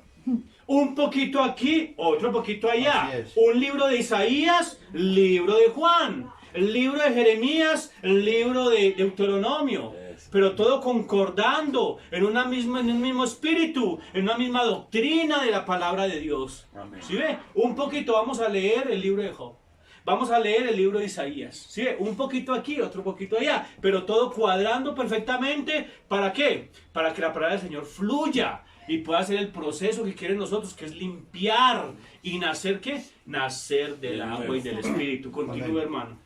Un poquito aquí, otro poquito allá. Así es. Un libro de Isaías, libro de Juan. El libro de Jeremías, el libro de Deuteronomio. Eso. Pero todo concordando en un mismo espíritu, en una misma doctrina de la palabra de Dios. Amén. ¿Sí ve? Un poquito vamos a leer el libro de Job. Vamos a leer el libro de Isaías. ¿Sí ve? Un poquito aquí, otro poquito allá. Pero todo cuadrando perfectamente. ¿Para qué? Para que la palabra del Señor fluya y pueda hacer el proceso que quieren nosotros, que es limpiar y nacer, ¿qué? Nacer del De agua nuevo. y del espíritu. Continúe, Amén. hermano.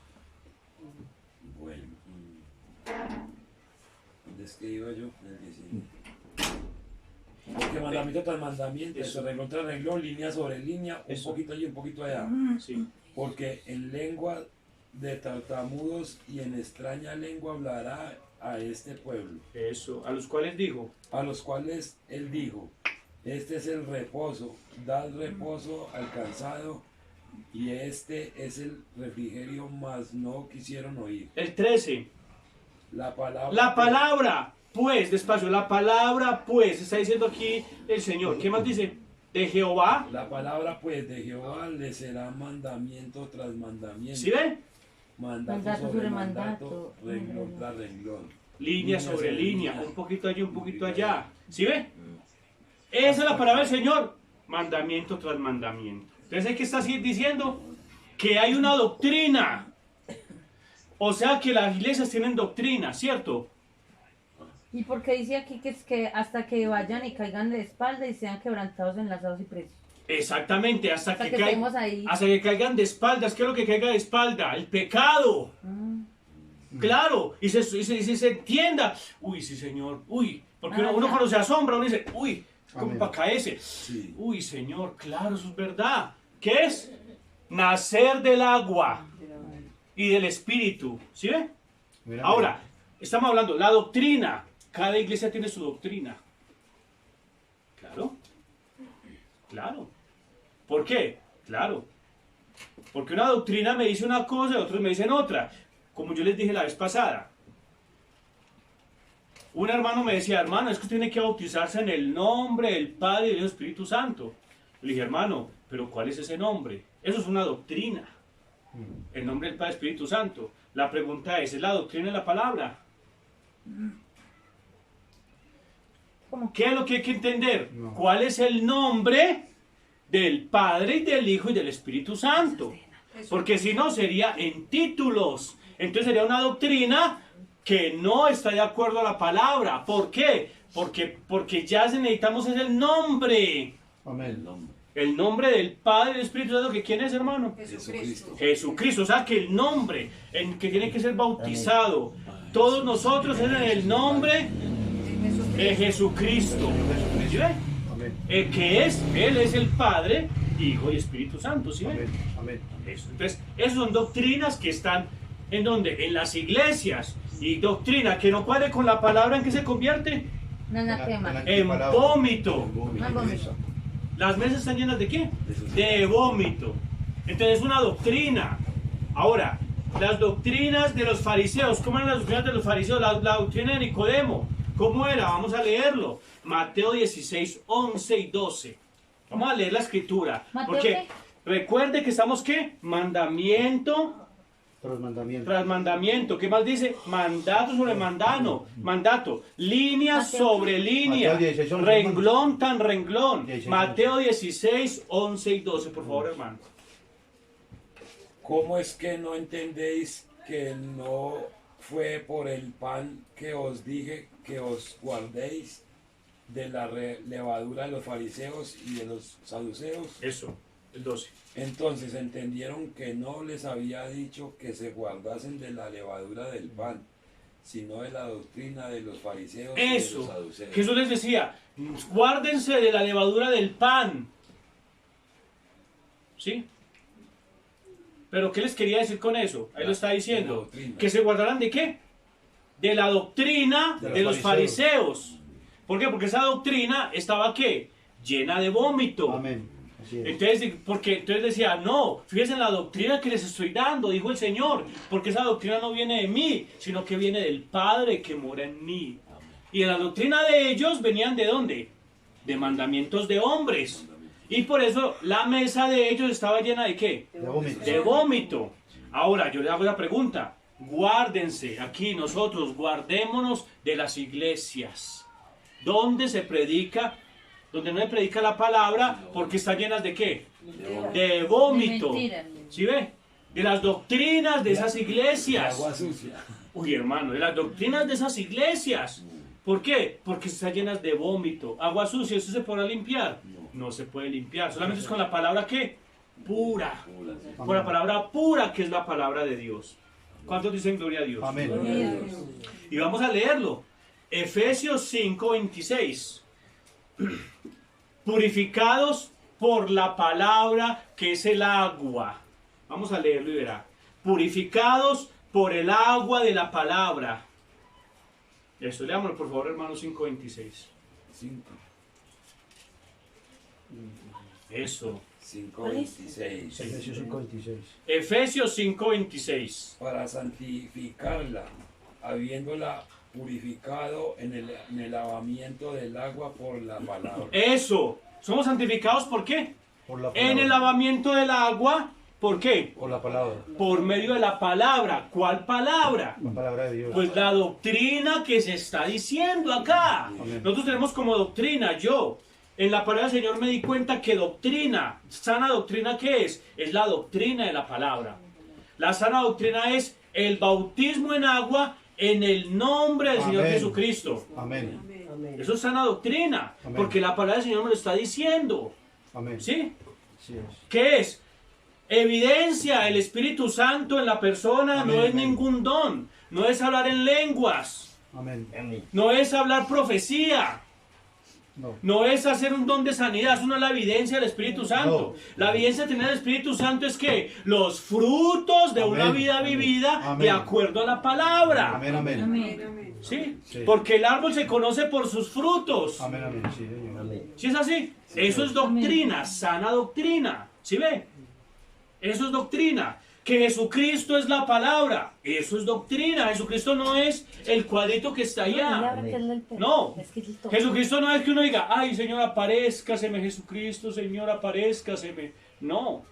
Bueno. ¿Dónde es que iba yo? En el 19. Porque mandamiento tras mandamiento, Eso. renglón tras renglón, línea sobre línea, un Eso. poquito allí, un poquito allá. Sí. Porque en lengua de tartamudos y en extraña lengua hablará a este pueblo, Eso. A los cuales dijo. a los cuales él dijo, este es el reposo, dad reposo al cansado, y este es el refrigerio, mas no quisieron oír. El 13. La palabra, La palabra, pues, despacio, la palabra, pues, está diciendo aquí el Señor. ¿Qué más dice? De Jehová. La palabra pues de Jehová le será mandamiento tras mandamiento. ¿Sí ve? Mandato sobre mandato, renglón tras renglón. Línea sobre línea, un poquito allí, un poquito allá. ¿Sí ve? Esa es la palabra del Señor. Mandamiento tras mandamiento. Entonces, ¿qué está diciendo? Que hay una doctrina. O sea que las iglesias tienen doctrina, ¿cierto? ¿Y por qué dice aquí que es que hasta que vayan y caigan de espalda y sean quebrantados, enlazados y presos? Exactamente, hasta que estemos ahí. hasta que caigan de espaldas. ¿Qué es lo que caiga de espalda? El pecado. Claro, y se entienda. Uy, sí, Señor. Uy, porque uno cuando se asombra, uno dice, uy, como Amén. para caerse. Sí. Uy, Señor, claro, eso es verdad. ¿Qué es? Nacer del agua y del espíritu. ¿Sí ve? Mira, Ahora, estamos hablando, la doctrina. Cada iglesia tiene su doctrina. Claro. Claro. ¿Por qué? Claro. Porque una doctrina me dice una cosa y otros me dicen otra. Como yo les dije la vez pasada. Un hermano me decía, hermano, es que usted tiene que bautizarse en el nombre del Padre y del Espíritu Santo. Le dije, hermano, pero ¿cuál es ese nombre? Eso es una doctrina. El nombre del Padre y Espíritu Santo. La pregunta ¿es la doctrina de la palabra? ¿Cómo? ¿Qué es lo que hay que entender? No. ¿Cuál es el nombre del Padre y del Hijo y del Espíritu Santo? Porque si no sería en títulos. Entonces sería una doctrina que no está de acuerdo a la palabra. ¿Por qué? Porque ya necesitamos es el nombre. Amén. El nombre del Padre y del Espíritu Santo. ¿Que quién es, hermano? Jesucristo. Jesucristo. O sea que el nombre en que tiene que ser bautizado. Todos nosotros es en el nombre de Jesucristo. ¿Sí ve? Amén. Él es el Padre, Hijo y Espíritu Santo. ¿Sí ve? Amén. Amén. Eso. Entonces, esas son doctrinas que están ¿en dónde? En las iglesias. Y doctrina que no cuadre con la palabra, ¿en qué se convierte? Nanatema. En vómito. Ah, vómito. ¿Las mesas están llenas de qué? De vómito. Entonces es una doctrina. Ahora, las doctrinas de los fariseos. ¿Cómo eran las doctrinas de los fariseos? La doctrina de Nicodemo. ¿Cómo era? Vamos a leerlo. Mateo 16, 11 y 12. Vamos a leer la escritura. ¿Mateo Porque qué? recuerde que estamos ¿qué? Mandamiento Tras mandamiento. tras mandamiento. ¿Qué más dice? Mandato sobre mandato. Línea Mateo. sobre línea. Mateo 16, 11, renglón tan renglón. 16, Mateo 16, 11 y 12, por favor, hermano. ¿Cómo es que no entendéis que no fue por el pan que os dije que os guardéis de la levadura de los fariseos y de los saduceos? Eso, el 12. Entonces entendieron que no les había dicho que se guardasen de la levadura del pan, sino de la doctrina de los fariseos y de los Eso. saduceos. Jesús les decía, guárdense de la levadura del pan. ¿Sí? Pero ¿qué les quería decir con eso? Ahí lo está De la diciendo. doctrina. ¿Que se guardaran de qué? De la doctrina de los fariseos. ¿Por qué? Porque esa doctrina estaba ¿qué? Llena de vómito. Amén. Así es. Entonces decía, no, fíjense en la doctrina que les estoy dando, dijo el Señor, porque esa doctrina no viene de mí, sino que viene del Padre que mora en mí. Y en la doctrina de ellos venían ¿de dónde? De mandamientos de hombres. Y por eso la mesa de ellos estaba llena ¿de qué? De vómito. De vómito. Ahora, yo le hago la pregunta, guárdense, aquí nosotros, guardémonos de las iglesias. ¿Dónde se predica? Donde no se predica la palabra, porque están llenas ¿de qué? De vómito. De mentiras. ¿Sí ve? De las doctrinas de esas De iglesias. agua sucia. Uy, hermano, de las doctrinas de esas iglesias. ¿Por qué? Porque están llenas de vómito. Agua sucia, ¿eso se podrá limpiar? No se puede limpiar. Solamente es con la palabra ¿qué? Pura. Con la palabra pura, que es la palabra de Dios. ¿Cuántos dicen gloria a Dios? Amén. Y vamos a leerlo. Efesios 5, 26. Purificados por la palabra que es el agua. Vamos a leerlo y verá. Purificados por el agua de la palabra. Eso, leámoslo por favor, hermano 5:26. 5, Eso. 5:26. Efesios 5:26. Efesios 5:26. Para santificarla, habiéndola purificado en el lavamiento del agua por la palabra. Eso. Somos santificados ¿por qué? Por la En el palabra. lavamiento del agua. ¿Por qué? Por la palabra. Por medio de la palabra. ¿Cuál palabra? La palabra de Dios. Pues la doctrina que se está diciendo acá. Amén. Nosotros tenemos como doctrina, yo, en la palabra del Señor me di cuenta que doctrina, sana doctrina, ¿qué es? Es la doctrina de la palabra. La sana doctrina es el bautismo en agua en el nombre del Señor Amén. Jesucristo. Amén. Amén. Eso es sana doctrina, Amén. porque la palabra del Señor me lo está diciendo. Amén. ¿Sí? Así es. ¿Qué es? Evidencia el Espíritu Santo en la persona, Amén, no es amén. ningún don, no es hablar en lenguas, Amén. no es hablar profecía, No. no es hacer un don de sanidad, eso no es la evidencia del Espíritu Santo. No. La evidencia de tener el Espíritu Santo es que los frutos de una Amén, vida amén, vivida amén. de acuerdo a la palabra. Amén, amén. Amén. ¿Sí? Sí. Porque el árbol se conoce por sus frutos. Amén, amén. Sí, Señor. ¿Sí es así? Eso es doctrina, sana doctrina. ¿Sí ve? Eso es doctrina. Que Jesucristo es la palabra. Eso es doctrina. Jesucristo no es el cuadrito que está allá. No. Jesucristo no es que uno diga, ay, Señor, aparézcaseme, Jesucristo, Señor, aparézcaseme. No.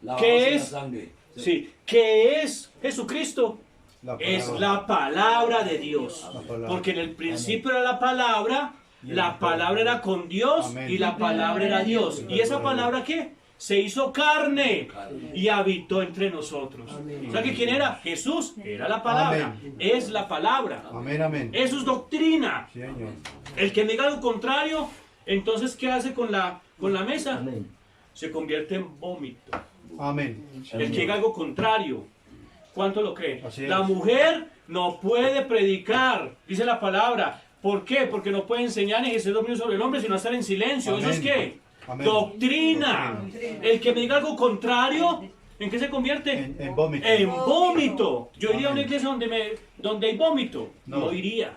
Lavados ¿Qué en la es? sangre. Sí. ¿Qué es Jesucristo? La Es palabra. la palabra de Dios. La palabra. Porque en el principio era la palabra, Y el la palabra era con Dios Amén. y la palabra era Dios. ¿Y esa palabra qué? Se hizo carne y habitó entre nosotros. Amén. O sea que ¿quién era? Jesús era la palabra. Amén. Es la palabra. Amén, amén. Eso es doctrina. Sí, Señor. El que diga lo contrario, entonces ¿qué hace con la mesa? Se convierte en vómito. Amén. El que diga algo contrario, ¿cuánto lo cree? Así es. La mujer no puede predicar, dice la palabra. ¿Por qué? Porque no puede enseñar ni ejercer dominio sobre el hombre, sino estar en silencio. ¿Eso es Amén. qué? Amén. Doctrina. El que me diga algo contrario, ¿en qué se convierte? En vómito. En vómito. Yo iría a una Amén. iglesia donde hay vómito. No, No. iría.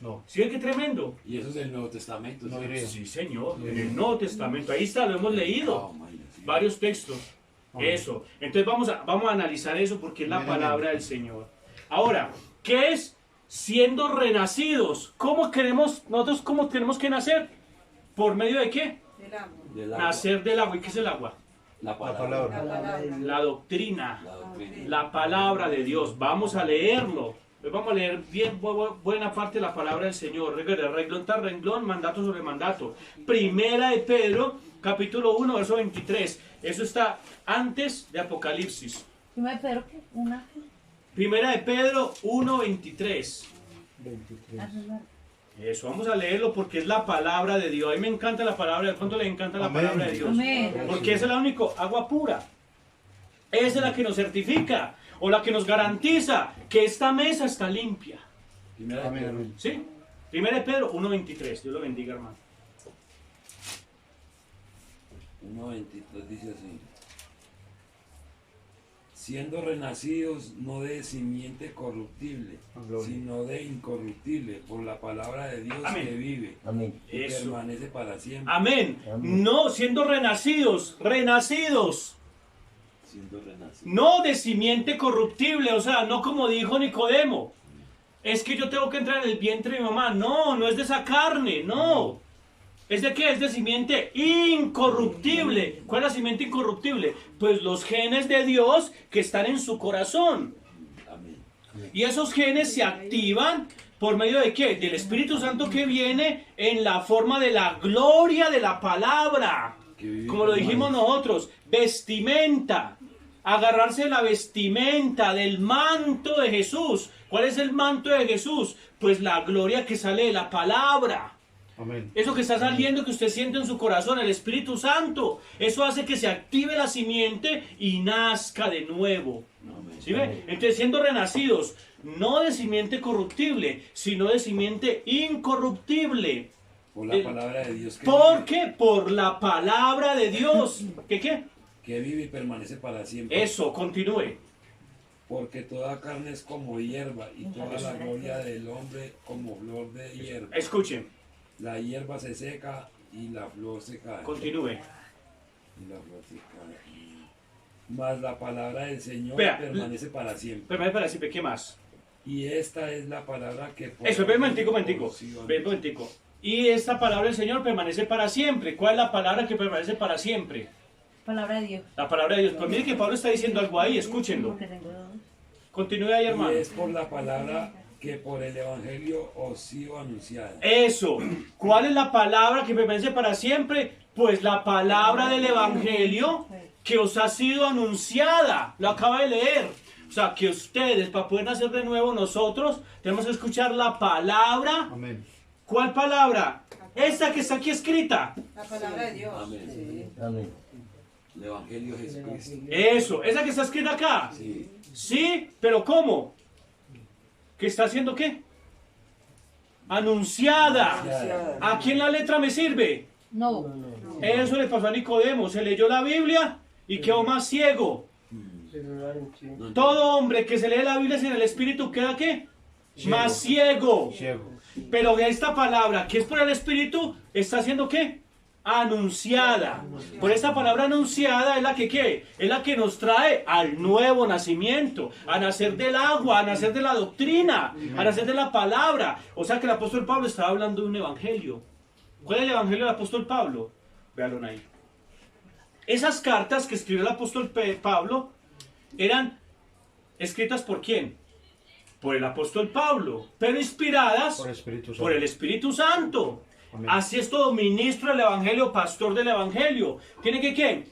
No. ¿Sí ven qué tremendo? Y eso es el Nuevo Testamento. No ¿sí? iría. Sí, señor. En el Nuevo Testamento. Ahí está, lo hemos leído. Ah, imagínate, sí. Varios textos. Amén. Eso. Entonces vamos a analizar eso porque es la Amén, palabra amén. del Señor. Ahora, ¿qué es siendo renacidos? Nosotros cómo tenemos que nacer? ¿Por medio de qué? Del agua. Nacer del agua. ¿Y qué es el agua? La La palabra. palabra. La doctrina. La doctrina. La palabra de Dios. Vamos a leerlo. Hoy vamos a leer bien buena parte de la palabra del Señor. Recuerda, renglón tras renglón, mandato sobre mandato. Primera de Pedro, capítulo 1, verso 23. Eso está antes de Apocalipsis. Primero Pedro, ¿qué? Una. Primera de Pedro 1, 23. 23. Eso, vamos a leerlo porque es la palabra de Dios. A mí me encanta la palabra. ¿De cuánto le encanta la Amén. palabra de Dios? Amén. Porque esa es la única agua pura. Esa es la que nos certifica o la que nos garantiza que esta mesa está limpia. Primera de Amén, Pedro. amén. ¿Sí? Primera de Pedro 1.23. Dios lo bendiga, hermano. 1:23 dice así: siendo renacidos no de simiente corruptible, Gloria. sino de incorruptible, por la palabra de Dios Amén. que vive y Eso. permanece para siempre. Amén. No siendo renacidos. Siendo renacidos. No de simiente corruptible. O sea, no como dijo Nicodemo. Es que yo tengo que entrar en el vientre de mi mamá. No, no es de esa carne. No. ¿Es de qué? Es de simiente incorruptible. ¿Cuál es la simiente incorruptible? Pues los genes de Dios que están en su corazón. Amén. Y esos genes se activan por medio de qué? Del Espíritu Santo que viene en la forma de la gloria de la palabra. Que vive Como lo dijimos nosotros, vestimenta. Agarrarse de la vestimenta, del manto de Jesús. ¿Cuál es el manto de Jesús? Pues la gloria que sale de la palabra. Amén. Eso que está saliendo, que usted siente en su corazón, el Espíritu Santo. Eso hace que se active la simiente y nazca de nuevo. Amén. ¿Sí ve? Entonces, siendo renacidos, no de simiente corruptible, sino de simiente incorruptible. Por la palabra de Dios que ¿Por vive, qué? Por la palabra de Dios. ¿Qué? que vive y permanece para siempre. Eso, continúe. Porque toda carne es como hierba, y toda la gloria del hombre como flor de hierba. Escuchen, La hierba se seca y la flor se cae. continúe. Y la flor se cae. Mas la palabra del Señor Vea, permanece para siempre. Pero para decir, ¿qué más? Y esta es la palabra que... Eso, ve un momentico. Ve un momentico. Y esta palabra del Señor permanece para siempre. ¿Cuál es la palabra que permanece para siempre? Palabra de Dios. La palabra de Dios. Pues mire que Pablo está diciendo algo ahí, escúchenlo. Porque tengo dos. Continúe ahí, Y hermano. es por la palabra que por el Evangelio os sigo anunciada. Eso. ¿Cuál es la palabra que permanece para siempre? Pues la palabra del Evangelio que os ha sido anunciada. Lo acaba de leer. O sea, que ustedes, para poder nacer de nuevo, nosotros tenemos que escuchar la palabra. Amén. ¿Cuál palabra? Esta que está aquí escrita. La palabra de Dios. Amén. Amén. El Evangelio de Jesucristo. Eso, esa que está escrita acá. Sí. Sí, pero ¿cómo? ¿Que está haciendo qué? Anunciada. ¿A quién la letra me sirve? No. Eso le pasó a Nicodemo. Se leyó la Biblia y quedó más ciego. Pero no anunció. No, Todo hombre que se lee la Biblia sin el Espíritu queda ¿qué? Más ciego. Ciego. Pero esta palabra que es por el Espíritu está haciendo ¿qué? Anunciada. Por esta palabra anunciada es la que ¿qué? Es la que nos trae al nuevo nacimiento, a nacer del agua, a nacer de la doctrina, a nacer de la palabra. O sea que el apóstol Pablo estaba hablando de un evangelio. ¿Cuál es el evangelio del apóstol Pablo? Véanlo ahí. Esas cartas que escribió el apóstol Pablo eran escritas ¿por quién? Por el apóstol Pablo, pero inspiradas Por el Espíritu Santo. por el Espíritu Santo. Amén. Así es todo ministro del Evangelio, pastor del Evangelio. ¿Tiene que qué?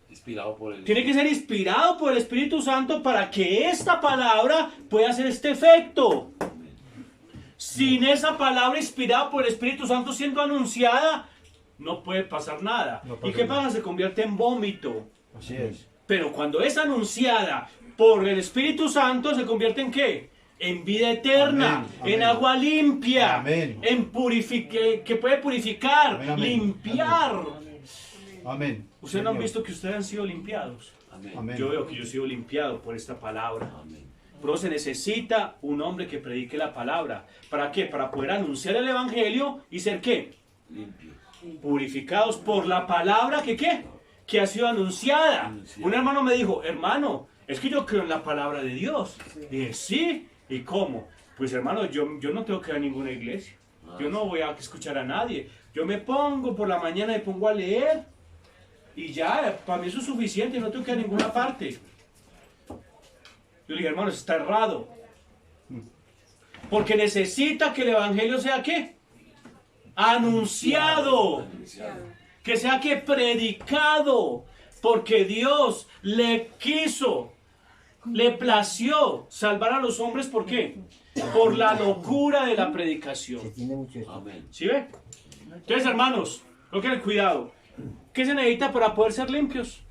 inspirado por el... Tiene que ser inspirado por el Espíritu Santo para que esta palabra pueda hacer este efecto. Sin esa palabra inspirada por el Espíritu Santo siendo anunciada, no puede pasar nada. No pasa ¿Y qué nada. pasa? Se convierte en vómito. Así es. Pero cuando es anunciada por el Espíritu Santo, ¿se convierte en qué? En vida eterna, Amén, en amén. agua limpia, Amén. en que puede purificar, Amén, amén. limpiar. Amén. ¿Ustedes no han Señor. visto que ustedes han sido limpiados? Amén. Amén. Yo veo que yo he sido limpiado por esta palabra. Amén. Pero se necesita un hombre que predique la palabra. ¿Para qué? Para poder anunciar el Evangelio y ser ¿qué? Limpio. Purificados por la palabra que ¿qué? Que ha sido anunciada. Anunciada. Un hermano me dijo, hermano, es que yo creo en la palabra de Dios. Dije, sí, ¿y cómo? Pues hermano, yo no tengo que ir a ninguna iglesia. Yo no voy a escuchar a nadie. Yo me pongo por la mañana, me pongo a leer. Y ya, para mí eso es suficiente, no tengo que ir a ninguna parte. Yo le dije, hermano, eso está errado. Porque necesita que el Evangelio sea ¿qué? Anunciado. Anunciado. Que sea que predicado, porque Dios le quiso, le plació salvar a los hombres, ¿por qué? Por la locura de la predicación. Tiene mucho. Amén. ¿Sí ve? Entonces, hermanos, no queden cuidado. ¿Qué se necesita para poder ser limpios?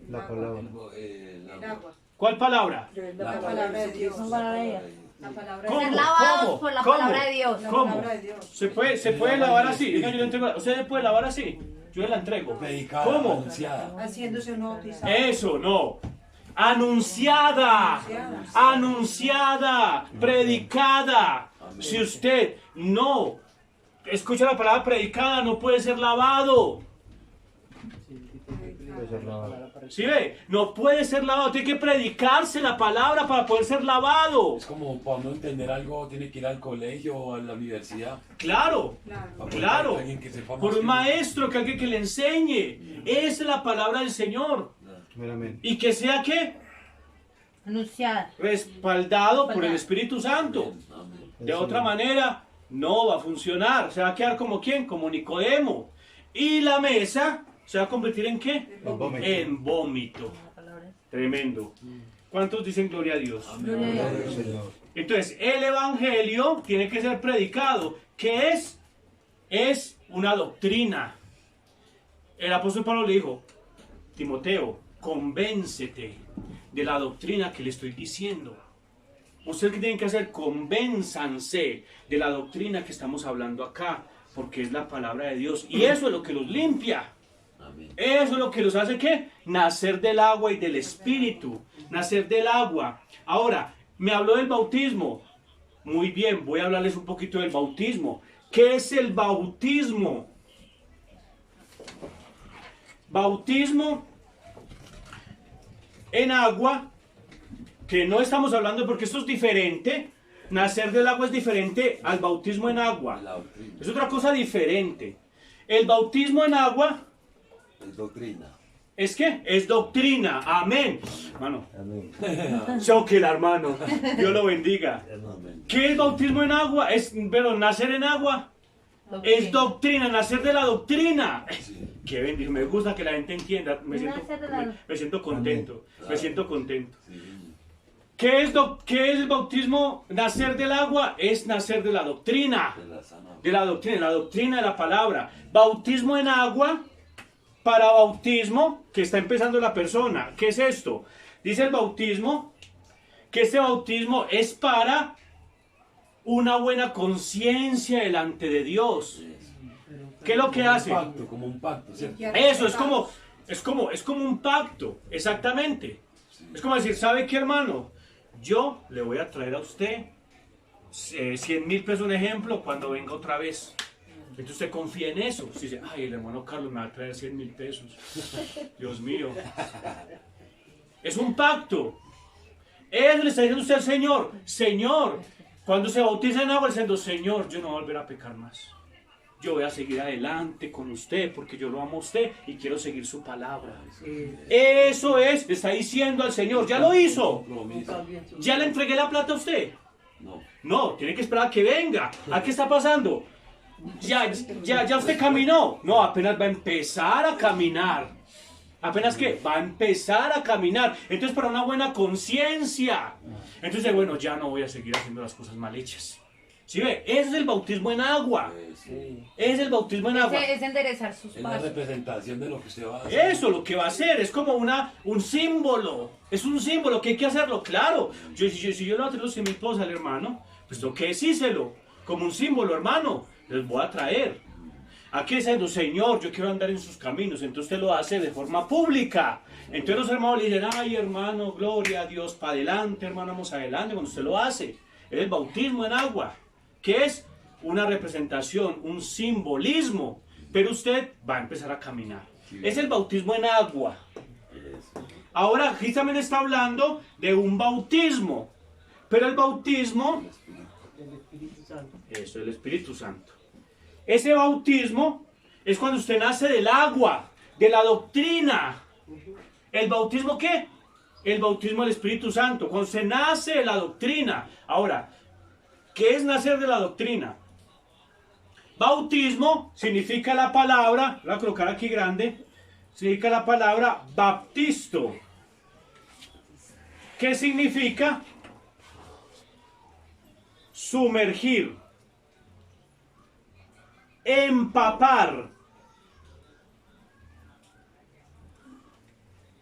La palabra. El agua. ¿Cuál palabra? La palabra de Dios. Son para ella. La palabra de ¿Cómo? Dios. Ser lavados ¿Cómo? por la ¿Cómo? palabra de Dios. La ¿Cómo? palabra de Dios. ¿Se puede lavar así? Venga, yo le entrego. ¿Usted se puede lavar así? Yo la entrego. Predicada, ¿Cómo? anunciada. Haciéndose un bautizado. Eso, no. Anunciada, anunciada, predicada. Amén. Si usted no escucha la palabra predicada, no puede ser lavado. Puede ser lavado. ¿Sí ve? No puede ser lavado. Tiene que predicarse la palabra para poder ser lavado. Es como para uno entender algo, tiene que ir al colegio o a la universidad. Claro, Claro. Para poder claro. alguien que sepa más Por que un uno. maestro, que alguien que le enseñe. Esa es la palabra del Señor. Amén. Y que sea que Anunciada. respaldado por el Espíritu Santo. Amén. De otra manera, no va a funcionar. Se va a quedar como quién, como Nicodemo. Y la mesa se va a convertir en qué? El vómito. En vómito. Tremendo. ¿Cuántos dicen gloria a Dios? Gloria a Dios. Señor. Entonces, el evangelio tiene que ser predicado. ¿Qué es? Es una doctrina. El apóstol Pablo le dijo, Timoteo, convéncete de la doctrina que le estoy diciendo. Ustedes que tienen que hacer, convénzanse de la doctrina que estamos hablando acá, porque es la palabra de Dios. Y eso es lo que los limpia. Amén. Eso es lo que los hace, ¿qué? Nacer del agua y del Espíritu. Nacer del agua. Ahora, me habló del bautismo. Muy bien, voy a hablarles un poquito del bautismo. ¿Qué es el bautismo? Bautismo en agua, que no estamos hablando porque esto es diferente. Nacer del agua es diferente al bautismo en agua. La doctrina. Es otra cosa diferente. El bautismo en agua Es doctrina. ¿es qué? Es doctrina. Amén. Hermano, Amén. choquela, hermano. Dios lo bendiga. Amén. ¿Qué es bautismo en agua? Pero nacer en agua es doctrina, nacer de la doctrina. Sí. Qué bendición. Me gusta que la gente entienda. Me siento, Nacer de la- me siento contento. Me siento contento. Sí. ¿Qué es el bautismo? Nacer del agua es nacer de la doctrina. De la sana. De la doctrina de la palabra. Bautismo en agua para bautismo que está empezando la persona. ¿Qué es esto? Dice el bautismo que este bautismo es para una buena conciencia delante de Dios. ¿Qué es lo que hace? Como un pacto, ¿cierto? Eso es como un pacto, exactamente. Es como decir, ¿sabe qué, hermano? Yo le voy a traer a usted 100.000 pesos, un ejemplo, cuando venga otra vez. Entonces usted confía en eso. Usted dice, ay, el hermano Carlos me va a traer 100.000 pesos. Dios mío. Es un pacto. Él le está diciendo usted al Señor, Señor, cuando se bautiza en agua, diciendo, Señor, yo no voy a volver a pecar más. Yo voy a seguir adelante con usted porque yo lo amo a usted y quiero seguir su palabra. Eso es, le está diciendo al Señor, ya lo hizo. ¿Ya le entregué la plata a usted? No. No, tiene que esperar a que venga. ¿A qué está pasando? Ya usted caminó. No, apenas va a empezar a caminar. Apenas que va a empezar a caminar. Entonces, para una buena conciencia. Entonces, bueno, ya no voy a seguir haciendo las cosas mal hechas. ¿Sí ve? Ese es el bautismo en agua. Es el bautismo en agua. Es enderezar sus Es la pasos. representación de lo que usted va a hacer. Eso, lo que va a hacer, es como un símbolo. Es un símbolo que hay que hacerlo, claro. Si yo le voy a traer los 100.000 pesos al hermano, pues tengo que decírselo. Como un símbolo, hermano. Les voy a traer. Aquí diciendo, Señor, yo quiero andar en sus caminos. Entonces usted lo hace de forma pública. Entonces los hermanos le dicen, ay, hermano, gloria a Dios, para adelante, hermano, vamos adelante. Cuando usted lo hace, es el bautismo en agua, que es una representación, un simbolismo, pero usted va a empezar a caminar. Es el bautismo en agua. Ahora, aquí también está hablando de un bautismo, pero el bautismo, El Espíritu Santo. eso es el Espíritu Santo. Ese bautismo es cuando usted nace del agua, de la doctrina. ¿El bautismo qué? El bautismo del Espíritu Santo, cuando usted nace de la doctrina. Ahora, ¿qué es nacer de la doctrina? Bautismo significa la palabra, la voy a colocar aquí grande, significa la palabra baptisto. ¿Qué significa? Sumergir, empapar.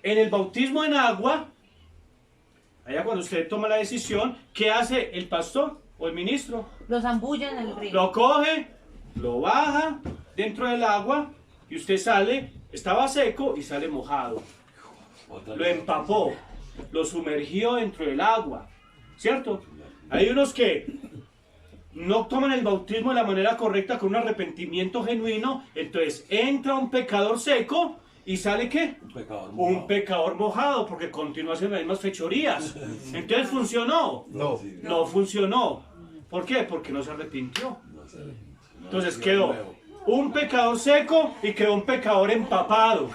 En el bautismo en agua, allá cuando usted toma la decisión, ¿qué hace el pastor o el ministro? Los zambullan en el río. Lo coge, lo baja dentro del agua y usted sale, estaba seco y sale mojado. Lo empapó, lo sumergió dentro del agua, ¿cierto? Hay unos que no toman el bautismo de la manera correcta con un arrepentimiento genuino, entonces entra un pecador seco y sale ¿qué? Un pecador Un mojado. pecador mojado porque continúa haciendo las mismas fechorías. Entonces funcionó. No. No funcionó. ¿Por qué? Porque no se arrepintió. Entonces nació quedó nuevo. un pecador seco y quedó un pecador empapado.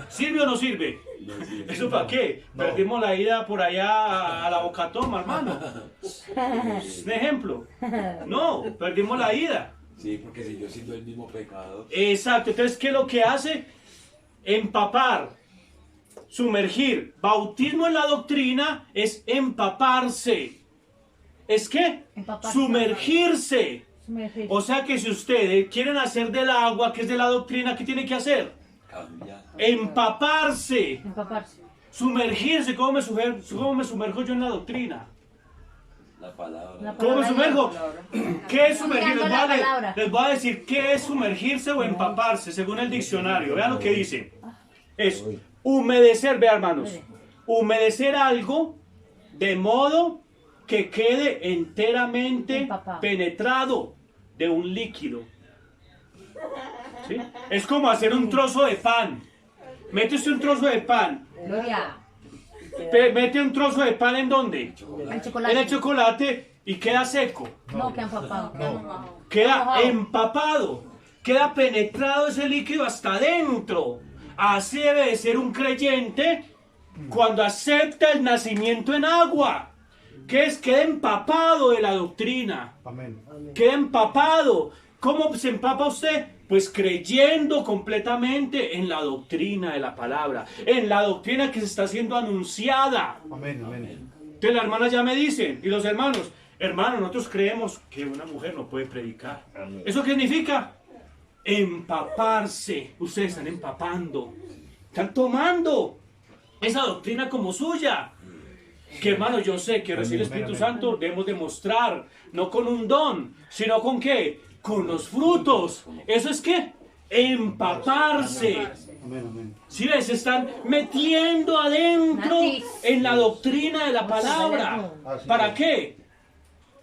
¿Sirve o no sirve? No sirve. ¿Eso para qué? Perdimos la ida por allá a la Bocatoma, hermano. Es un ejemplo. No, perdimos la ida. Sí, porque siguió siendo el mismo pecado. Exacto. Entonces, ¿qué es lo que hace? Empapar, sumergir. Bautismo en la doctrina es empaparse. ¿Es qué? Empaparse. Sumergirse. Sumergir. O sea que si ustedes quieren hacer del agua, que es de la doctrina, ¿qué tienen que hacer? Cambia. Empaparse. Empaparse. Sumergirse. ¿Cómo me sumerjo yo en la doctrina? La palabra. La ¿Cómo me sumerjo? ¿Qué es sumergir? Mirando la palabra. Les voy a decir qué es sumergirse o empaparse según el diccionario. Vean lo que dice. Es humedecer, vean hermanos. Humedecer algo de modo que quede enteramente Empapado. penetrado de un líquido. ¿Sí? Es como hacer un trozo de pan. Mete usted un trozo de pan. Gloria. Mete un trozo de pan ¿en dónde? El chocolate. En el chocolate y queda seco. No, que empapado. Queda Mojado. empapado, queda penetrado ese líquido hasta adentro. Así debe de ser un creyente cuando acepta el nacimiento en agua, que es queda empapado de la doctrina, Amén. queda empapado. ¿Cómo se empapa usted? Pues creyendo completamente en la doctrina de la palabra, en la doctrina que se está siendo anunciada. Amén, amén. Entonces las hermanas ya me dicen, y los hermanos, hermanos, nosotros creemos que una mujer no puede predicar. ¿Eso qué significa? Empaparse. Ustedes están empapando, están tomando esa doctrina como suya. Que hermano, yo sé que recibir el Espíritu Santo debemos demostrar, no con un don, sino con qué, con los frutos. Eso es que empaparse. Amén, amén. Si ves, se están metiendo adentro en la doctrina de la palabra. ¿Para qué?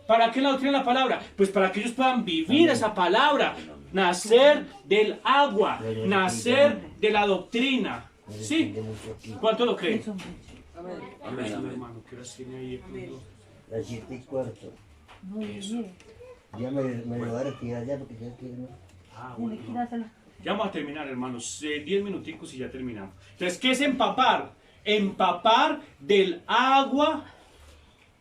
¿Para qué la doctrina de la palabra? Pues para que ellos puedan vivir esa palabra, nacer del agua, nacer de la doctrina. ¿Sí? ¿Cuánto lo creen? Amén, amén. Hermano, ¿qué horas tiene ahí? Las 7:15. Ya me lo voy a retirar ya porque ya que no. Ah, bueno, no. Ya vamos a terminar, hermanos. 10 minuticos y ya terminamos. Entonces, ¿qué es empapar? Empapar del agua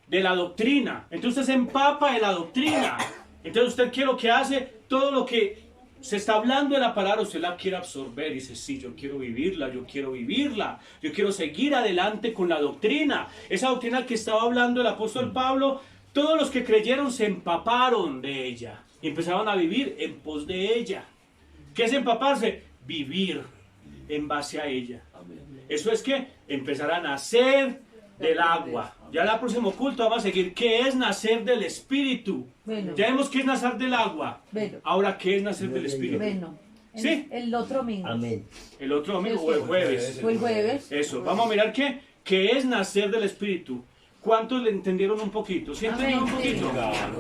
de la doctrina. Entonces usted se empapa de la doctrina. Entonces usted, ¿qué es lo que hace? Todo lo que se está hablando de la palabra, usted la quiere absorber. Dice, sí, yo quiero vivirla, yo quiero vivirla. Yo quiero seguir adelante con la doctrina. Esa doctrina que estaba hablando el apóstol Pablo, todos los que creyeron se empaparon de ella. Y empezaron a vivir en pos de ella. ¿Qué es empaparse? Vivir en base a ella. Eso es que empezar a nacer del agua. Ya en el próximo culto vamos a seguir. ¿Qué es nacer del Espíritu? Bueno. Ya vemos qué es nacer del agua. Bueno. Ahora, ¿qué es nacer del Espíritu? Bueno, ¿Sí? el otro domingo. Amén. El otro domingo o el jueves. Fue el jueves. Eso. Vamos a mirar qué es nacer del Espíritu. ¿Cuántos le entendieron un poquito? ¿Sí entendieron un poquito?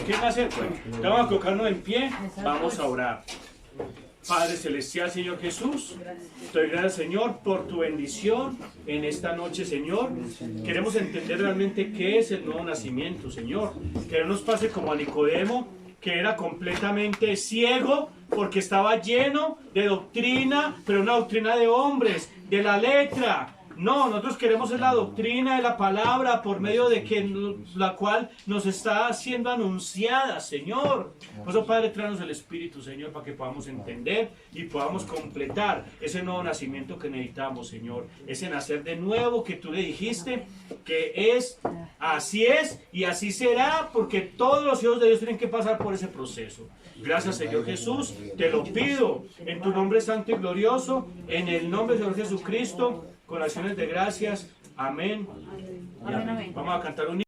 ¿Qué es nacer? Bueno, vamos a colocarnos en pie. Vamos a orar. Padre Celestial, Señor Jesús, te doy gracias, Señor, por tu bendición en esta noche, Señor. Queremos entender realmente qué es el nuevo nacimiento, Señor. Que no nos pase como a Nicodemo, que era completamente ciego porque estaba lleno de doctrina, pero una doctrina de hombres, de la letra. No, nosotros queremos es la doctrina de la palabra por medio de la cual nos está siendo anunciada, Señor. Por eso, Padre, tráenos el Espíritu, Señor, para que podamos entender y podamos completar ese nuevo nacimiento que necesitamos, Señor. Ese nacer de nuevo que tú le dijiste que así es y así será, porque todos los hijos de Dios tienen que pasar por ese proceso. Gracias, Señor Jesús, te lo pido en tu nombre santo y glorioso, en el nombre de Señor Jesucristo, con acciones de gracias. Amén. Amén, amén. Vamos a cantar un